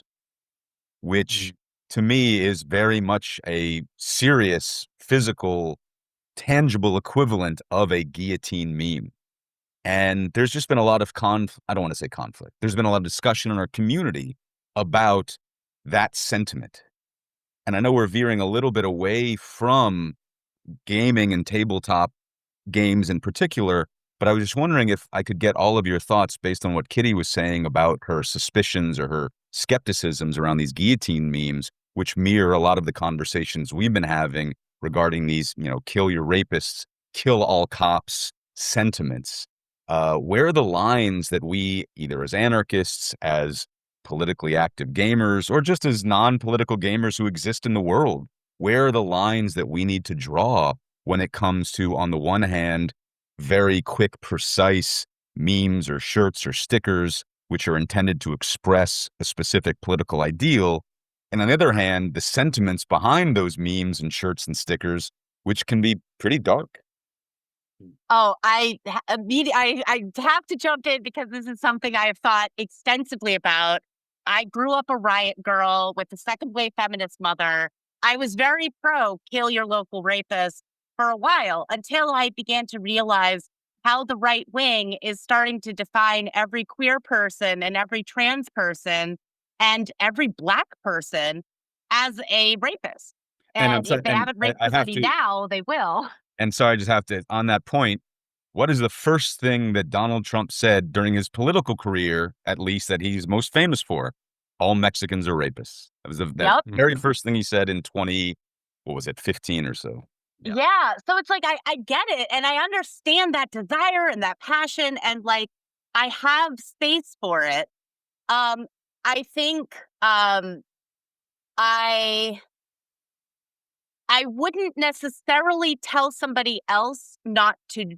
which to me is very much a serious physical tangible equivalent of a guillotine meme. And there's just been a lot of I don't want to say conflict. There's been a lot of discussion in our community about that sentiment. And I know we're veering a little bit away from gaming and tabletop games in particular, but I was just wondering if I could get all of your thoughts based on what Kitty was saying about her suspicions or her skepticisms around these guillotine memes, which mirror a lot of the conversations we've been having regarding these, kill your rapists, kill all cops sentiments. Where are the lines that we, either as anarchists, as politically active gamers, or just as non-political gamers who exist in the world, where are the lines that we need to draw when it comes to, on the one hand, very quick, precise memes or shirts or stickers, which are intended to express a specific political ideal, and on the other hand, the sentiments behind those memes and shirts and stickers, which can be pretty dark? Oh, I have to jump in because this is something I have thought extensively about. I grew up a riot girl with a second wave feminist mother. I was very pro kill your local rapist for a while until I began to realize how the right wing is starting to define every queer person and every trans person and every Black person as a rapist. And if they haven't raped somebody now, they will. And so I just have to, on that point, what is the first thing that Donald Trump said during his political career, at least, that he's most famous for? All Mexicans are rapists. That was the very first thing he said in 15 or so. Yeah. So it's like, I get it. And I understand that desire and that passion. And like, I have space for it. I think I wouldn't necessarily tell somebody else not to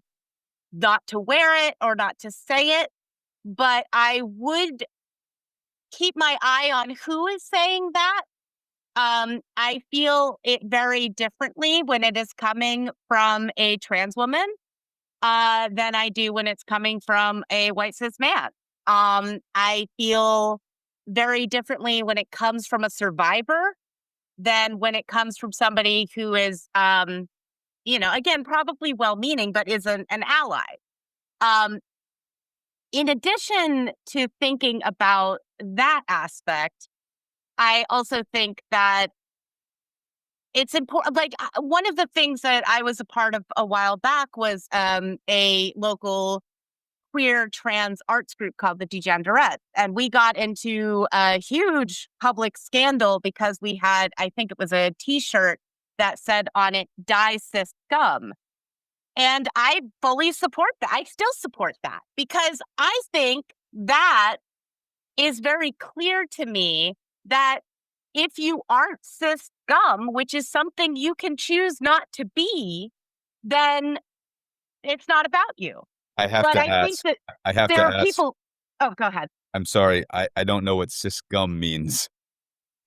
wear it or not to say it, but I would keep my eye on who is saying that. I feel it very differently when it is coming from a trans woman than I do when it's coming from a white cis man. I feel very differently when it comes from a survivor than when it comes from somebody who is, again, probably well-meaning, but is an ally. In addition to thinking about that aspect, I also think that it's important. Like, one of the things that I was a part of a while back was a local queer trans arts group called the Degenerates. And we got into a huge public scandal because we had, I think it was a t-shirt that said on it, "Die cis scum." And I fully support that. I still support that because I think that is very clear to me that if you aren't cis scum, which is something you can choose not to be, then it's not about you. I have But to I think ask. that I have there to are ask. people. Oh, go ahead. I'm sorry. I don't know what cisgum means.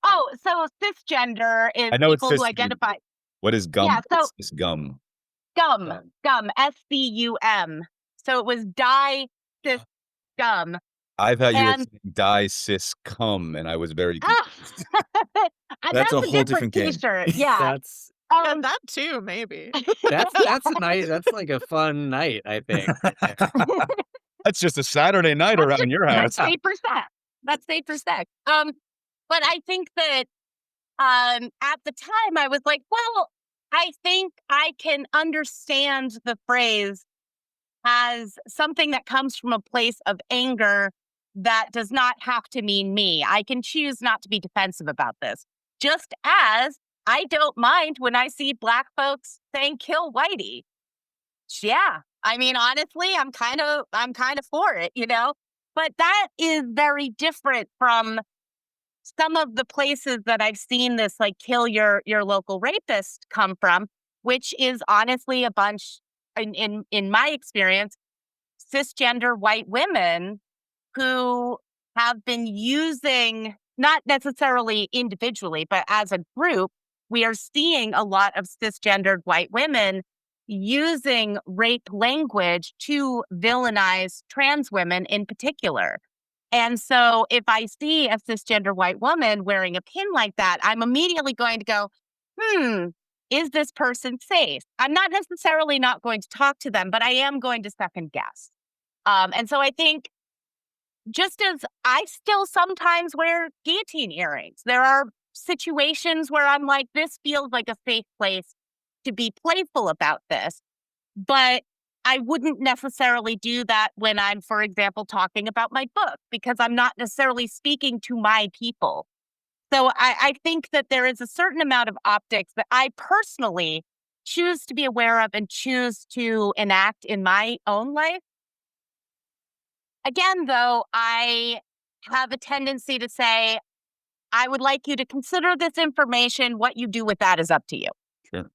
Oh, so cisgender is I know it's people who cis. identify. What is gum? Yeah, so What's cisgum? scum, SCUM. So it was die cis scum. I thought you were And saying die cis cum, and I was very ah, confused. That's a whole different different game. t-shirt. Yeah. That's Yeah, that too, maybe. that's a night. That's like a fun night, I think. That's just a Saturday night around your house. That's safe for sex. That's safe for sex. But I think that at the time I was like, well, I think I can understand the phrase as something that comes from a place of anger that does not have to mean me. I can choose not to be defensive about this. Just as I don't mind when I see Black folks saying "kill Whitey." Yeah, I mean, honestly, I'm kind of for it, But that is very different from some of the places that I've seen this, like, kill your local rapist come from, which is honestly a bunch, in my experience, cisgender white women who have been using, not necessarily individually, but as a group, we are seeing a lot of cisgendered white women using rape language to villainize trans women in particular. And so if I see a cisgender white woman wearing a pin like that, I'm immediately going to go, is this person safe? I'm not necessarily not going to talk to them, but I am going to second guess. And so I think just as I still sometimes wear guillotine earrings, there are situations where I'm like, this feels like a safe place to be playful about this. But I wouldn't necessarily do that when I'm, for example, talking about my book, because I'm not necessarily speaking to my people. So I think that there is a certain amount of optics that I personally choose to be aware of and choose to enact in my own life. Again, though, I have a tendency to say, I would like you to consider this information. What you do with that is up to you. Sure.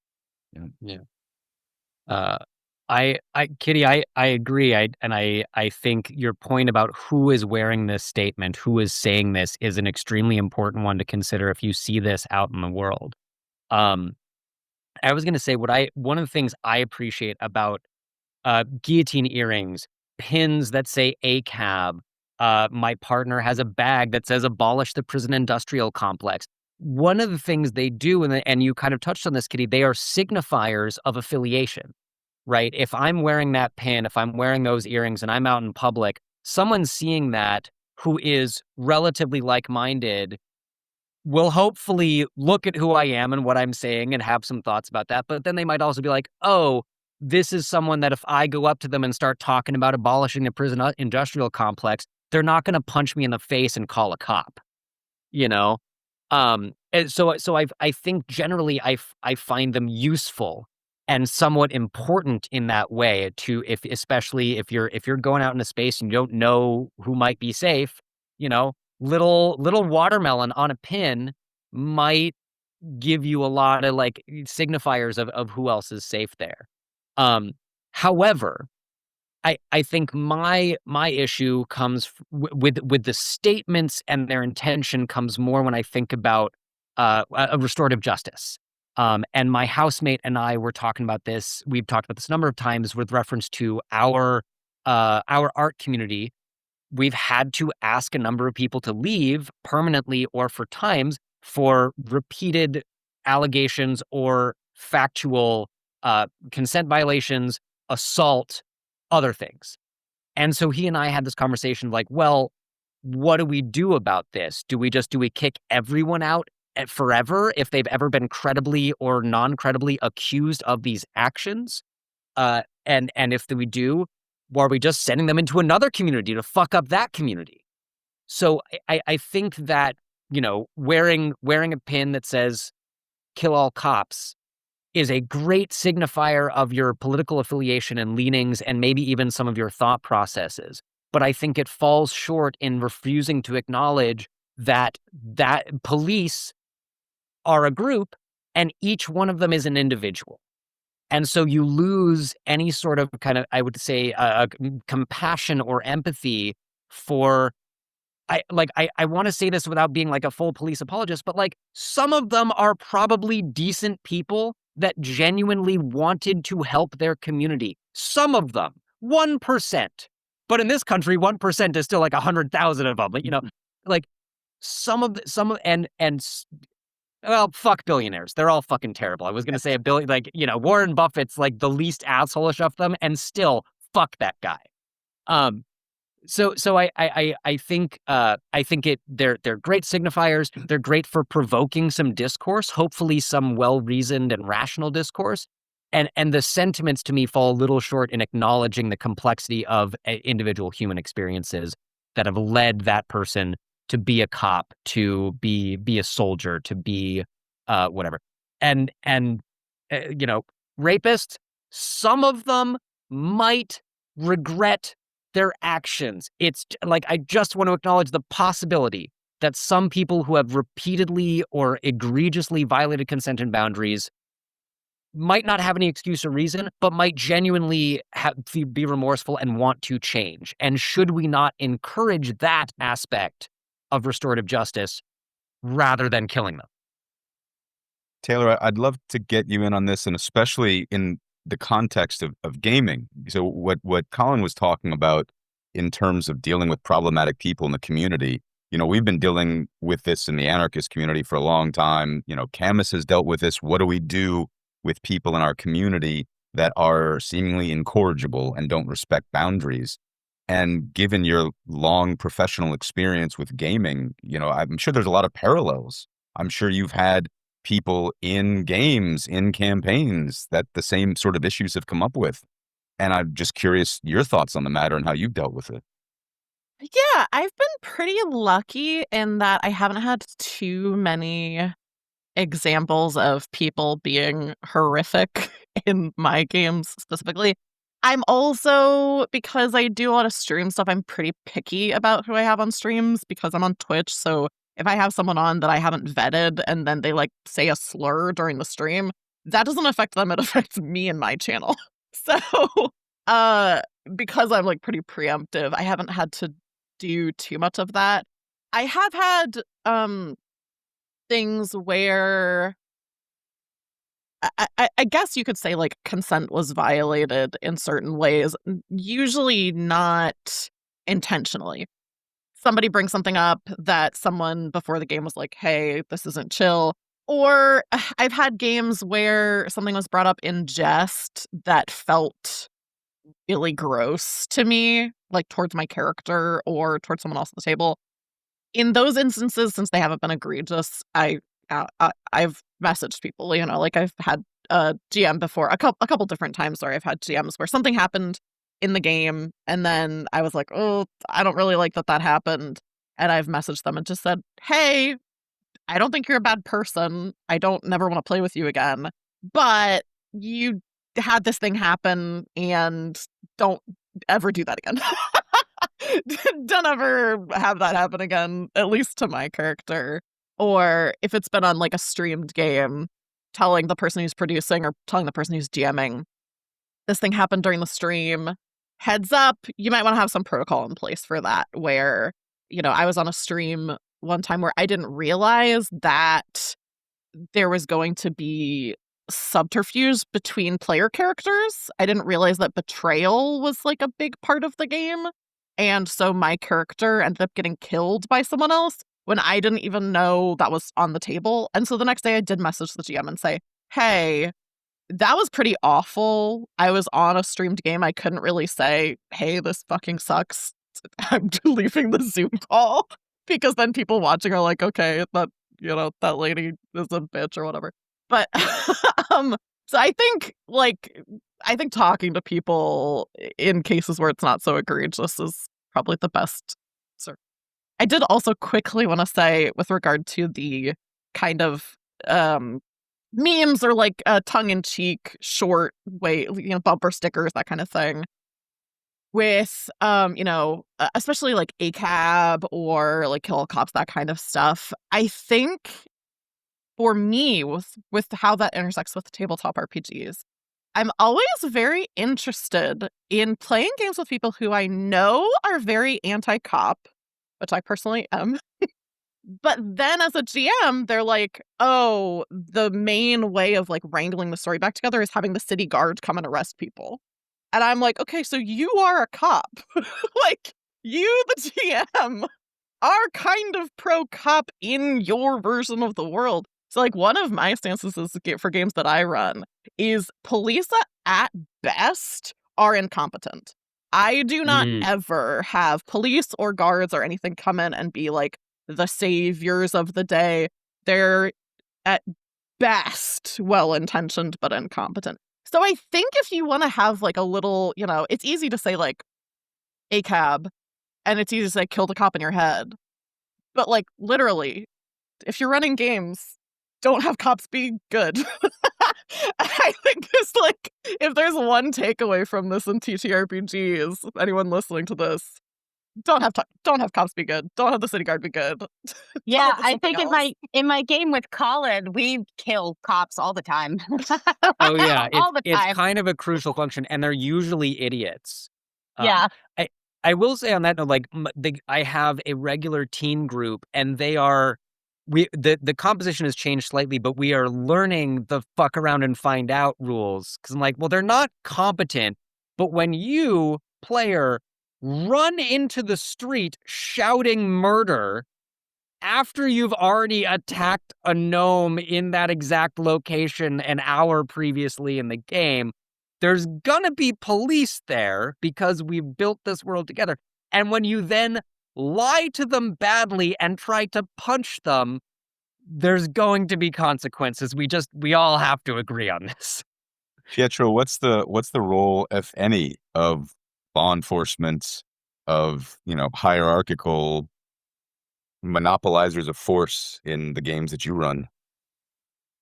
Uh, Kitty, I agree. I think your point about who is wearing this statement, who is saying this, is an extremely important one to consider if you see this out in the world. I was going to say one of the things I appreciate about guillotine earrings, pins that say ACAB. My partner has a bag that says abolish the prison industrial complex. One of the things they do, and you kind of touched on this, Kitty, they are signifiers of affiliation, right? If I'm wearing that pin, if I'm wearing those earrings and I'm out in public, someone seeing that who is relatively like-minded will hopefully look at who I am and what I'm saying and have some thoughts about that. But then they might also be like, oh, this is someone that if I go up to them and start talking about abolishing the prison industrial complex, they're not going to punch me in the face and call a cop, you know? And so I think generally I find them useful and somewhat important in that way especially if you're going out in a space and you don't know who might be safe, you know, little watermelon on a pin might give you a lot of like signifiers of who else is safe there. However, I think my issue comes with the statements and their intention comes more when I think about a restorative justice. And my housemate and I were talking about this. We've talked about this a number of times with reference to our art community. We've had to ask a number of people to leave permanently or for times for repeated allegations or factual consent violations, assault, other things. And so he and I had this conversation like, well, what do we do about this? Do we kick everyone out forever if they've ever been credibly or non-credibly accused of these actions? And if we do, are we just sending them into another community to fuck up that community? So I think that, you know, wearing a pin that says kill all cops is a great signifier of your political affiliation and leanings and maybe even some of your thought processes. But I think it falls short in refusing to acknowledge that police are a group and each one of them is an individual. And so you lose any sort of kind of, I would say, compassion or empathy for, I want to say this without being like a full police apologist, but like some of them are probably decent people that genuinely wanted to help their community. Some of them, 1%. But in this country, 1% is still like 100,000 of them. You know, like well, fuck billionaires. They're all fucking terrible. I was going to say Warren Buffett's like the least asshole-ish of them, and still fuck that guy. So I think they're great signifiers. They're great for provoking some discourse, hopefully some well-reasoned and rational discourse. And the sentiments to me fall a little short in acknowledging the complexity of individual human experiences that have led that person to be a cop, to be a soldier, to be whatever. And rapists, some of them might regret their actions. It's like, I just want to acknowledge the possibility that some people who have repeatedly or egregiously violated consent and boundaries might not have any excuse or reason, but might genuinely be remorseful and want to change. And should we not encourage that aspect of restorative justice rather than killing them? Taylor, I'd love to get you in on this, and especially in the context of gaming. So what Colin was talking about in terms of dealing with problematic people in the community, you know, we've been dealing with this in the anarchist community for a long time. You know, Camus has dealt with this. What do we do with people in our community that are seemingly incorrigible and don't respect boundaries. And given your long professional experience with gaming, I'm sure there's a lot of parallels. I'm sure you've had people in games, in campaigns that the same sort of issues have come up with. And I'm just curious your thoughts on the matter and how you've dealt with it. Yeah, I've been pretty lucky in that I haven't had too many examples of people being horrific in my games specifically. I'm also, because I do a lot of stream stuff, I'm pretty picky about who I have on streams because I'm on Twitch. So if I have someone on that I haven't vetted and then they like say a slur during the stream, that doesn't affect them. It affects me and my channel. So uh because I'm like pretty preemptive, I haven't had to do too much of that. I have had things where I guess you could say like consent was violated in certain ways, usually not intentionally. Somebody brings something up that someone before the game was like, hey, this isn't chill. Or I've had games where something was brought up in jest that felt really gross to me, like towards my character or towards someone else at the table. In those instances, since they haven't been egregious, I've messaged people, like I've had a GM before, a couple different times. Sorry, I've had GMs where something happened in the game, and then I was like, oh, I don't really like that happened, and I've messaged them and just said, hey, I don't think you're a bad person. I don't never want to play with you again, but you had this thing happen, and don't ever do that again. Don't ever have that happen again, at least to my character. Or if it's been on like a streamed game, telling the person who's producing or telling the person who's GMing, this thing happened during the stream. Heads up, you might want to have some protocol in place for that. Where, I was on a stream one time where I didn't realize that there was going to be subterfuge between player characters. I didn't realize that betrayal was like a big part of the game. And so my character ended up getting killed by someone else when I didn't even know that was on the table. And so the next day I did message the GM and say, hey, that was pretty awful. I was on a streamed game. I couldn't really say, hey, this fucking sucks. I'm leaving the Zoom call, because then people watching are like, okay, that lady is a bitch or whatever. But so I think talking to people in cases where it's not so egregious is probably the best. So I did also quickly want to say, with regard to the kind of memes or like tongue-in-cheek short way, bumper stickers, that kind of thing, with especially like ACAB or like Kill All Cops, that kind of stuff. I think for me, with how that intersects with tabletop RPGs, I'm always very interested in playing games with people who I know are very anti-cop, which I personally am. But then as a GM, they're like, oh, the main way of like wrangling the story back together is having the city guard come and arrest people. And I'm like, okay, so you are a cop. Like, you, the GM, are kind of pro-cop in your version of the world. So, like, one of my stances for games that I run is police at best are incompetent. I do not ever have police or guards or anything come in and be like the saviors of the day. They're at best well-intentioned but incompetent. So I think if you want to have like a little, it's easy to say like ACAB, and it's easy to say kill the cop in your head. But like literally, if you're running games, don't have cops be good. I think it's like, if there's one takeaway from this in TTRPGs, anyone listening to this, don't have cops be good. Don't have the city guard be good. Yeah, I think in my game with Colin, we kill cops all the time. Oh yeah, all the time. It's kind of a crucial function, and they're usually idiots. Yeah. I will say on that note, like I have a regular teen group, and they are the composition has changed slightly, but we are learning the fuck around and find out rules. Because I'm like, well, they're not competent, but when you, player, run into the street shouting murder, after you've already attacked a gnome in that exact location an hour previously in the game, there's gonna be police there because we've built this world together. And when you then lie to them badly and try to punch them, there's going to be consequences. We all have to agree on this. Pietro, what's the role, if any, of law enforcement, of hierarchical monopolizers of force in the games that you run?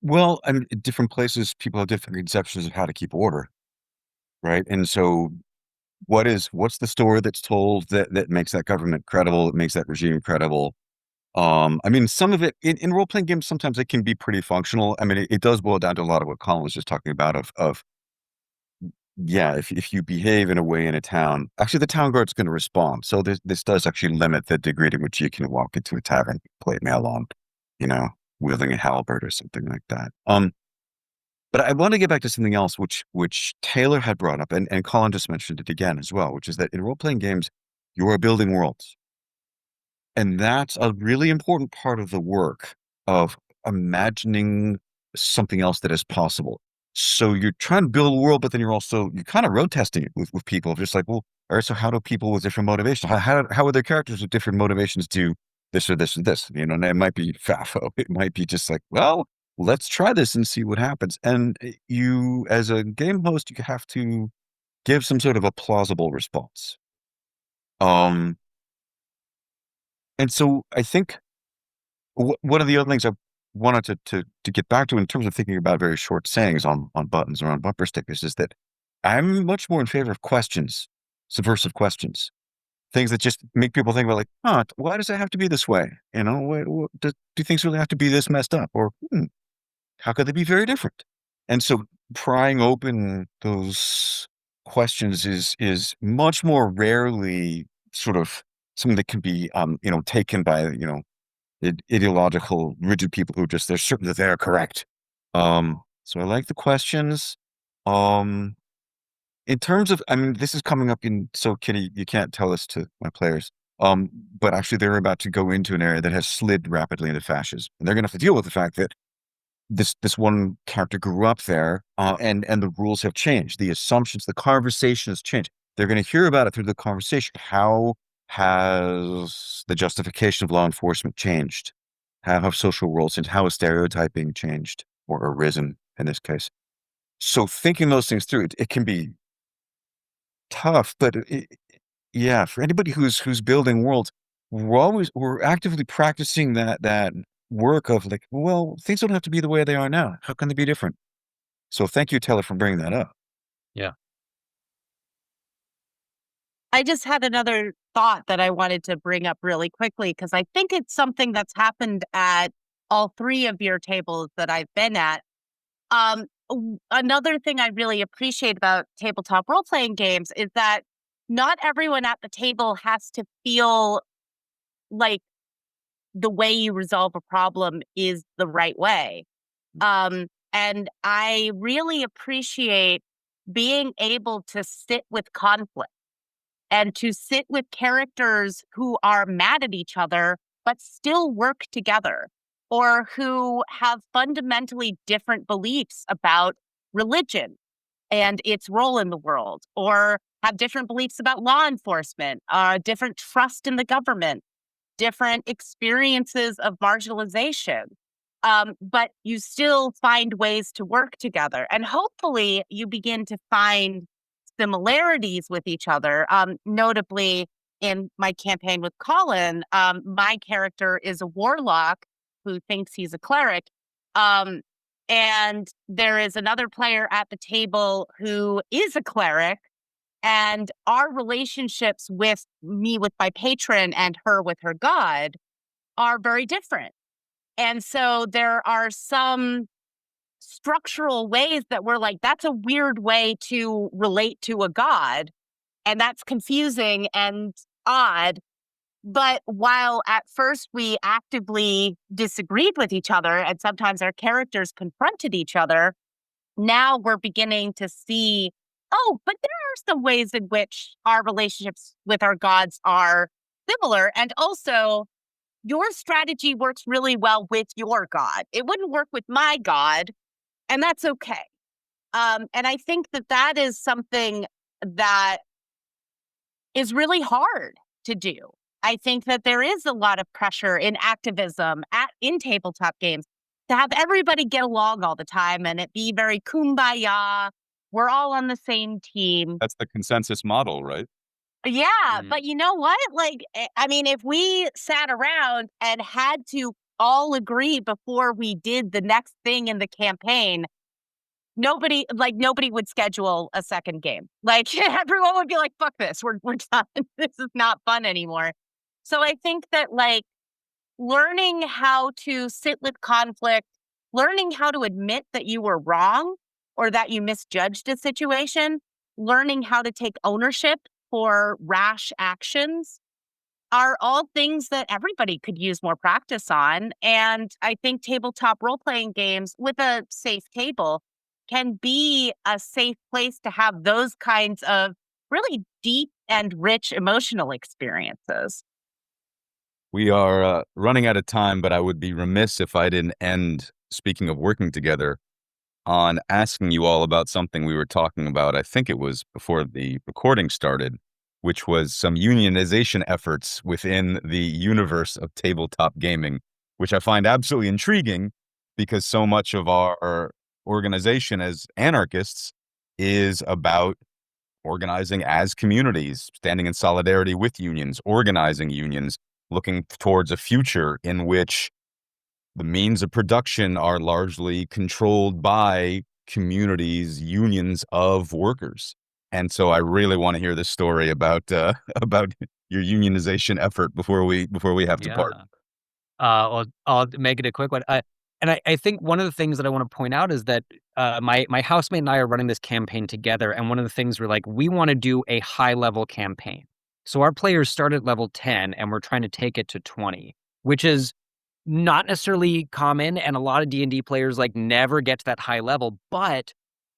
Well, I mean, in different places, people have different conceptions of how to keep order, right? And so, what's the story that's told that makes that government credible, that makes that regime credible? I mean, some of it in role playing games, sometimes it can be pretty functional. I mean, it does boil down to a lot of what Colin was just talking about. Of yeah, if you behave in a way in a town, actually the town guard's going to respond. So this does actually limit the degree to which you can walk into a tavern, play mail on, you know, wielding a halberd or something like that. But I want to get back to something else, which Taylor had brought up, and Colin just mentioned it again as well, which is that in role playing games, you are building worlds. And that's a really important part of the work of imagining something else that is possible. So you're trying to build a world, but then you're kind of road testing it with people. Just like, well, all right, so how do people with different motivations, how would their characters with different motivations do this or this or this? And it might be FAFO. It might be just like, well, let's try this and see what happens. And you, as a game host, you have to give some sort of a plausible response. Um, and so I think one of the other things I wanted to get back to in terms of thinking about very short sayings on buttons or on bumper stickers is that I'm much more in favor of questions, subversive questions, things that just make people think about like, huh, why does it have to be this way? Do things really have to be this messed up? Or how could they be very different? And so prying open those questions is much more rarely sort of something that can be taken by ideological, rigid people who they're certain that they're correct. So I like the questions. In terms of, I mean, this is coming up so Kitty, you can't tell this to my players. But actually they're about to go into an area that has slid rapidly into fascism. And they're going to have to deal with the fact that this one character grew up there, and the rules have changed. The assumptions, the conversation has changed. They're going to hear about it through the conversation. How has the justification of law enforcement changed? How have social roles changed? How has stereotyping changed or arisen in this case? So thinking those things through, it can be tough, but yeah, for anybody who's building worlds, we're actively practicing that work of like, well, things don't have to be the way they are now. How can they be different? So thank you, Taylor, for bringing that up. Yeah. I just had another thought that I wanted to bring up really quickly because I think it's something that's happened at all three of your tables that I've been at. Another thing I really appreciate about tabletop role-playing games is that not everyone at the table has to feel like the way you resolve a problem is the right way. And I really appreciate being able to sit with conflict and to sit with characters who are mad at each other, but still work together, or who have fundamentally different beliefs about religion and its role in the world, or have different beliefs about law enforcement, different trust in the government, different experiences of marginalization. But you still find ways to work together. And hopefully you begin to find similarities with each other. Notably, in my campaign with Colin, my character is a warlock who thinks he's a cleric. And there is another player at the table who is a cleric. And our relationships with me with my patron and her with her god are very different. And so there are some structural ways that we're like, that's a weird way to relate to a god. And that's confusing and odd. But while at first we actively disagreed with each other and sometimes our characters confronted each other, now we're beginning to see, oh, but there are some ways in which our relationships with our gods are similar. And also, your strategy works really well with your God. It wouldn't work with my God, and that's okay. And I think that is something that is really hard to do. I think that there is a lot of pressure in activism in tabletop games to have everybody get along all the time and it be very kumbaya. We're all on the same team. That's the consensus model, right? Yeah, but you know what? Like, I mean, if we sat around and had to all agree before we did the next thing in the campaign, nobody would schedule a second game. Like, everyone would be like, fuck this, we're done. This is not fun anymore. So I think that, like, learning how to sit with conflict, learning how to admit that you were wrong or that you misjudged a situation, learning how to take ownership for rash actions are all things that everybody could use more practice on. And I think tabletop role-playing games with a safe table can be a safe place to have those kinds of really deep and rich emotional experiences. We are running out of time, but I would be remiss if I didn't end, speaking of working together, on asking you all about something we were talking about. I think it was before the recording started, which was some unionization efforts within the universe of tabletop gaming, which I find absolutely intriguing because so much of our organization as anarchists is about organizing as communities, standing in solidarity with unions, organizing unions, looking towards a future in which the means of production are largely controlled by communities, unions of workers. And so I really want to hear this story about your unionization effort before we have to part. I'll make it a quick one. And I think one of the things that I want to point out is that my housemate and I are running this campaign together. And one of the things we're like, we want to do a high level campaign. So our players start at level 10 and we're trying to take it to 20, which is not necessarily common. And a lot of D&D players like never get to that high level, but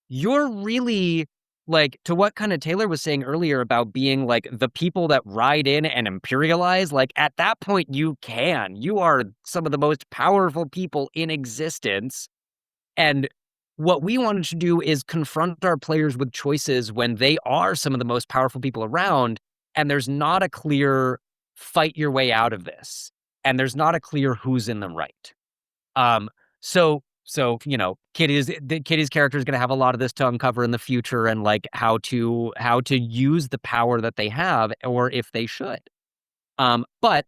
you're really like, to what kind of Taylor was saying earlier about being like the people that ride in and imperialize, like at that point you are some of the most powerful people in existence. And what we wanted to do is confront our players with choices when they are some of the most powerful people around, and there's not a clear fight your way out of this, and there's not a clear who's in the right. So you know, Kitty's character is going to have a lot of this to uncover in the future, and like how to use the power that they have, or if they should. But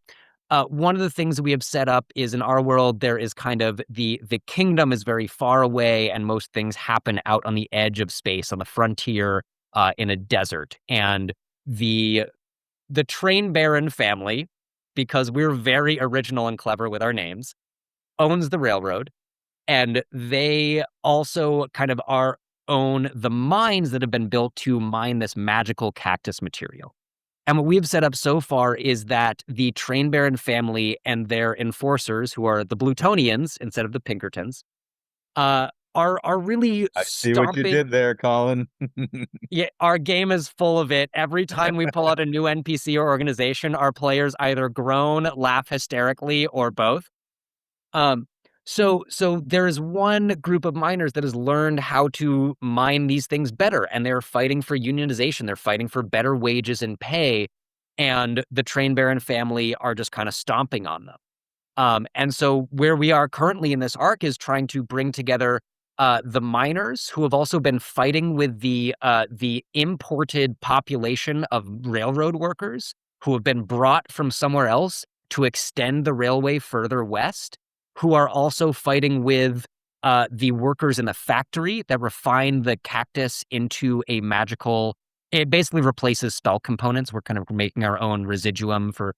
one of the things that we have set up is in our world, there is kind of the kingdom is very far away, and most things happen out on the edge of space, on the frontier, in a desert. And the Train Baron family, because we're very original and clever with our names, owns the railroad. And they also kind of own the mines that have been built to mine this magical cactus material. And what we've set up so far is that the Train Baron family and their enforcers, who are the Blutonians instead of the Pinkertons, are really I see what you did there, Colin. Yeah, our game is full of it. Every time we pull out a new NPC or organization, our players either groan, laugh hysterically, or both. So there is one group of miners that has learned how to mine these things better, and they're fighting for unionization. They're fighting for better wages and pay, and the Train Baron family are just kind of stomping on them. And so where we are currently in this arc is trying to bring together the miners who have also been fighting with the imported population of railroad workers who have been brought from somewhere else to extend the railway further west, who are also fighting with the workers in the factory that refine the cactus into a magical. It basically replaces spell components. We're kind of making our own residuum for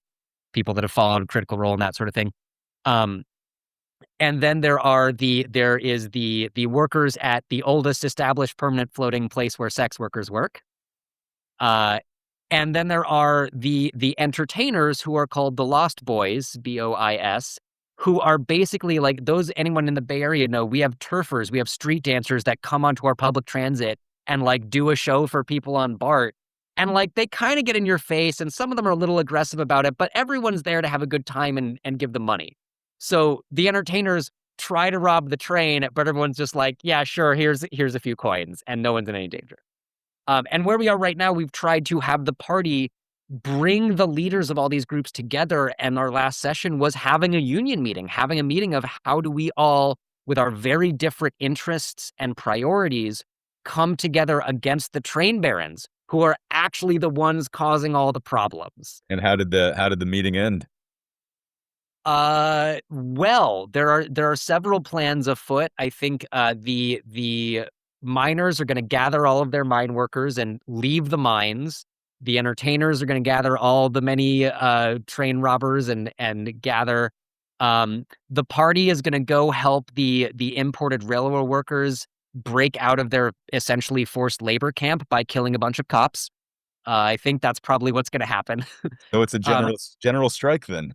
people that have followed Critical Role and that sort of thing. And then there is the workers at the oldest established permanent floating place where sex workers work. And then there are the entertainers who are called the Lost Boys, BOIS, who are basically like those, anyone in the Bay Area know, we have turfers, we have street dancers that come onto our public transit and like do a show for people on BART. And like they kind of get in your face, and some of them are a little aggressive about it, but everyone's there to have a good time and give them money. So the entertainers try to rob the train, but everyone's just like, yeah, sure, here's a few coins, and no one's in any danger. And where we are right now, we've tried to have the party bring the leaders of all these groups together. And our last session was having a union meeting, having a meeting of how do we all, with our very different interests and priorities, come together against the train barons, who are actually the ones causing all the problems. And how did the meeting end? Well, there are several plans afoot. I think the miners are going to gather all of their mine workers and leave the mines. The entertainers are going to gather all the many train robbers and gather. The party is going to go help the imported railroad workers break out of their essentially forced labor camp by killing a bunch of cops. I think that's probably what's going to happen. So it's a general strike then.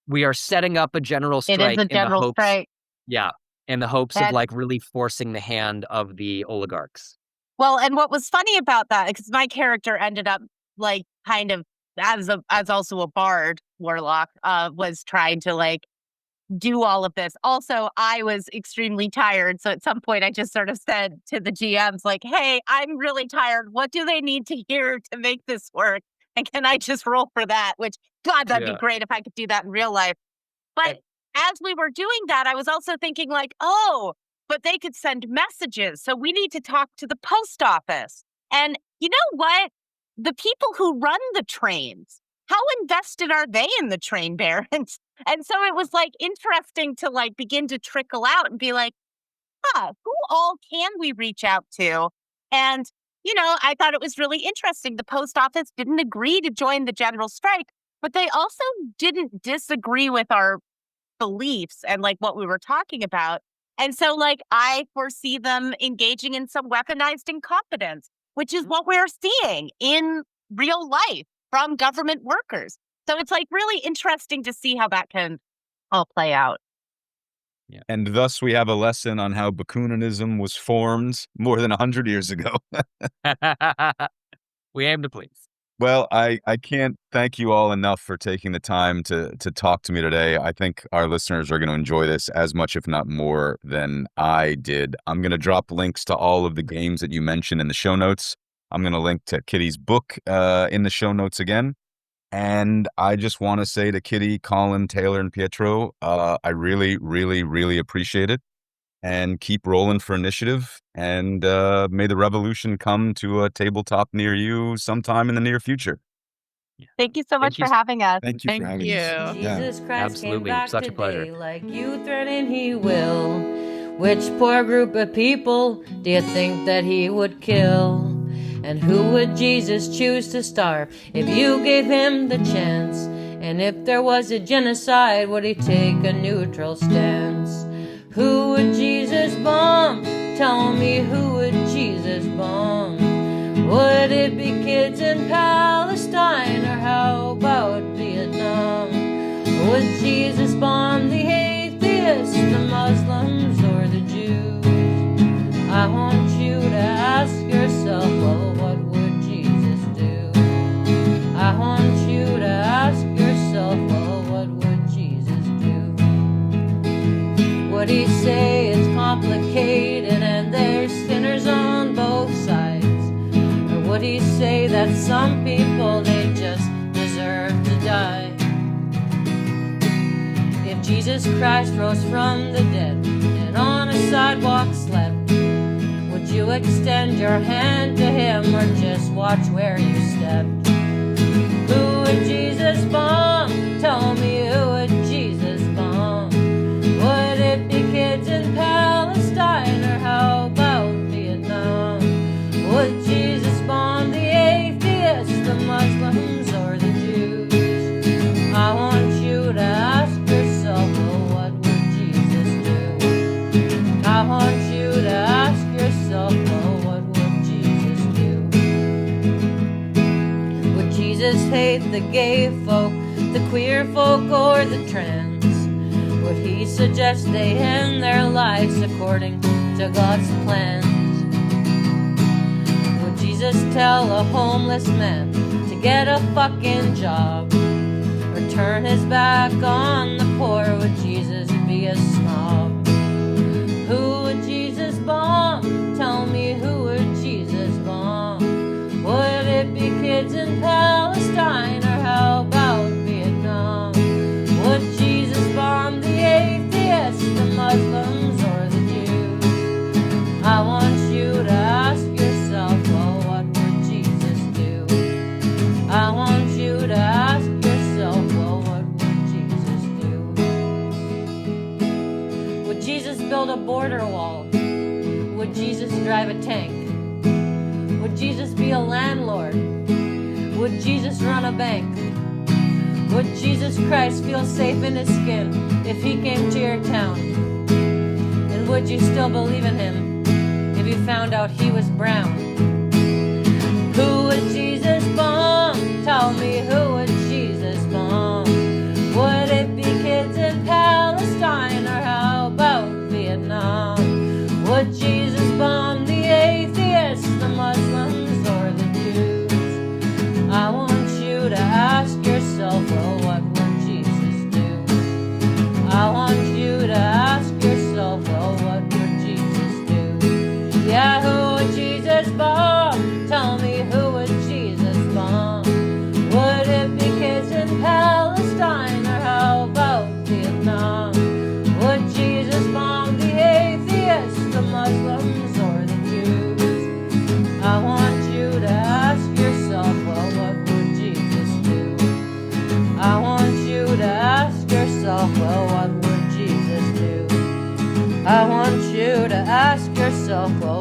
We are setting up a general strike. It is a general strike. Yeah, in the hopes of That's- like really forcing the hand of the oligarchs. Well, and what was funny about that, because my character ended up like kind of as also a bard warlock, was trying to like do all of this. Also, I was extremely tired. So at some point I just sort of said to the GMs, like, hey, I'm really tired. What do they need to hear to make this work? And can I just roll for that? Which, God, that'd be great if I could do that in real life. But as we were doing that, I was also thinking like, oh, but they could send messages. So we need to talk to the post office. And you know what? The people who run the trains, how invested are they in the train barons? And so it was like interesting to like begin to trickle out and be like, who all can we reach out to? And, you know, I thought it was really interesting. The post office didn't agree to join the general strike, but they also didn't disagree with our beliefs and like what we were talking about. And so like I foresee them engaging in some weaponized incompetence, which is what we're seeing in real life from government workers. So it's like really interesting to see how that can all play out. Yeah. And thus we have a lesson on how Bakunanism was formed more than 100 years ago. We aim to please. Well, I can't thank you all enough for taking the time to talk to me today. I think our listeners are going to enjoy this as much, if not more, than I did. I'm going to drop links to all of the games that you mentioned in the show notes. I'm going to link to Kitty's book in the show notes again. And I just want to say to Kitty, Colin, Taylor, and Pietro, I really, really, really appreciate it. And keep rolling for initiative. And may the revolution come to a tabletop near you sometime in the near future. Thank you so much for having us. Thank you for having us. Jesus Christ Absolutely. came back Such a pleasure. today like you threatened he will. Which poor group of people do you think that he would kill? And who would Jesus choose to starve if you gave him the chance? And if there was a genocide, would he take a neutral stance? Who would Jesus bomb? Tell me, who would Jesus bomb? Would it be kids in Palestine, or how about Vietnam? Would Jesus bomb the atheists, the Muslims, or the Jews? I want you to ask yourself, well, what would Jesus do? I want you to ask yourself, well, what would Jesus do? Would he say it's complicated and there's sinners on both sides? Or would he say that some people, they just deserve to die? If Jesus Christ rose from the dead and on a sidewalk slept, would you extend your hand to him or just watch where you stepped? Who would Jesus bomb? Tell me, who would Jesus bomb? Would it be kids in Palestine, or how about Vietnam? Would Jesus bomb the atheists, the Muslims, or the Jews? I want you to ask yourself, well, what would Jesus do? I want you to ask yourself, well, what would Jesus do? Would Jesus hate the gay folk, the queer folk, or the trans? Would he suggest they end their lives according to God's plans? Would Jesus Jesus tell a homeless man to get a fucking job? Or turn his back on the poor? Would Jesus be a snob? Who would Jesus bomb? Tell me, who would Jesus bomb? Would it be kids in Palestine, or how about Vietnam? Would Jesus bomb the atheists, the Muslims, or the Jews? I want you to ask yourself, well, what would Jesus do? I want you to ask yourself, well, what would Jesus do? Would Jesus build a border wall? Would Jesus drive a tank? Would Jesus be a landlord? Would Jesus run a bank? Would Jesus Christ feel safe in his skin if he came to your town? And would you still believe in him if you found out he was brown? Who would Jesus bomb? Tell me, who would Jesus bomb? Would it be kids in Palestine, or how about Vietnam? Would Jesus bomb the atheists, the Muslims, or the Jews? I want you to ask yourself, well, what would Jesus do? I want you to ask yourself, well, what would Jesus do? Yeah, who would Jesus bomb? Tell me, who would Jesus bomb? Would it be kids in Palestine, or how about Vietnam? Would Jesus bomb the atheists, the Muslims, or the Jews? I want you to ask yourself, well, what would Jesus do? I want you to ask yourself, well, what would Jesus do? I want you to ask yourself, well,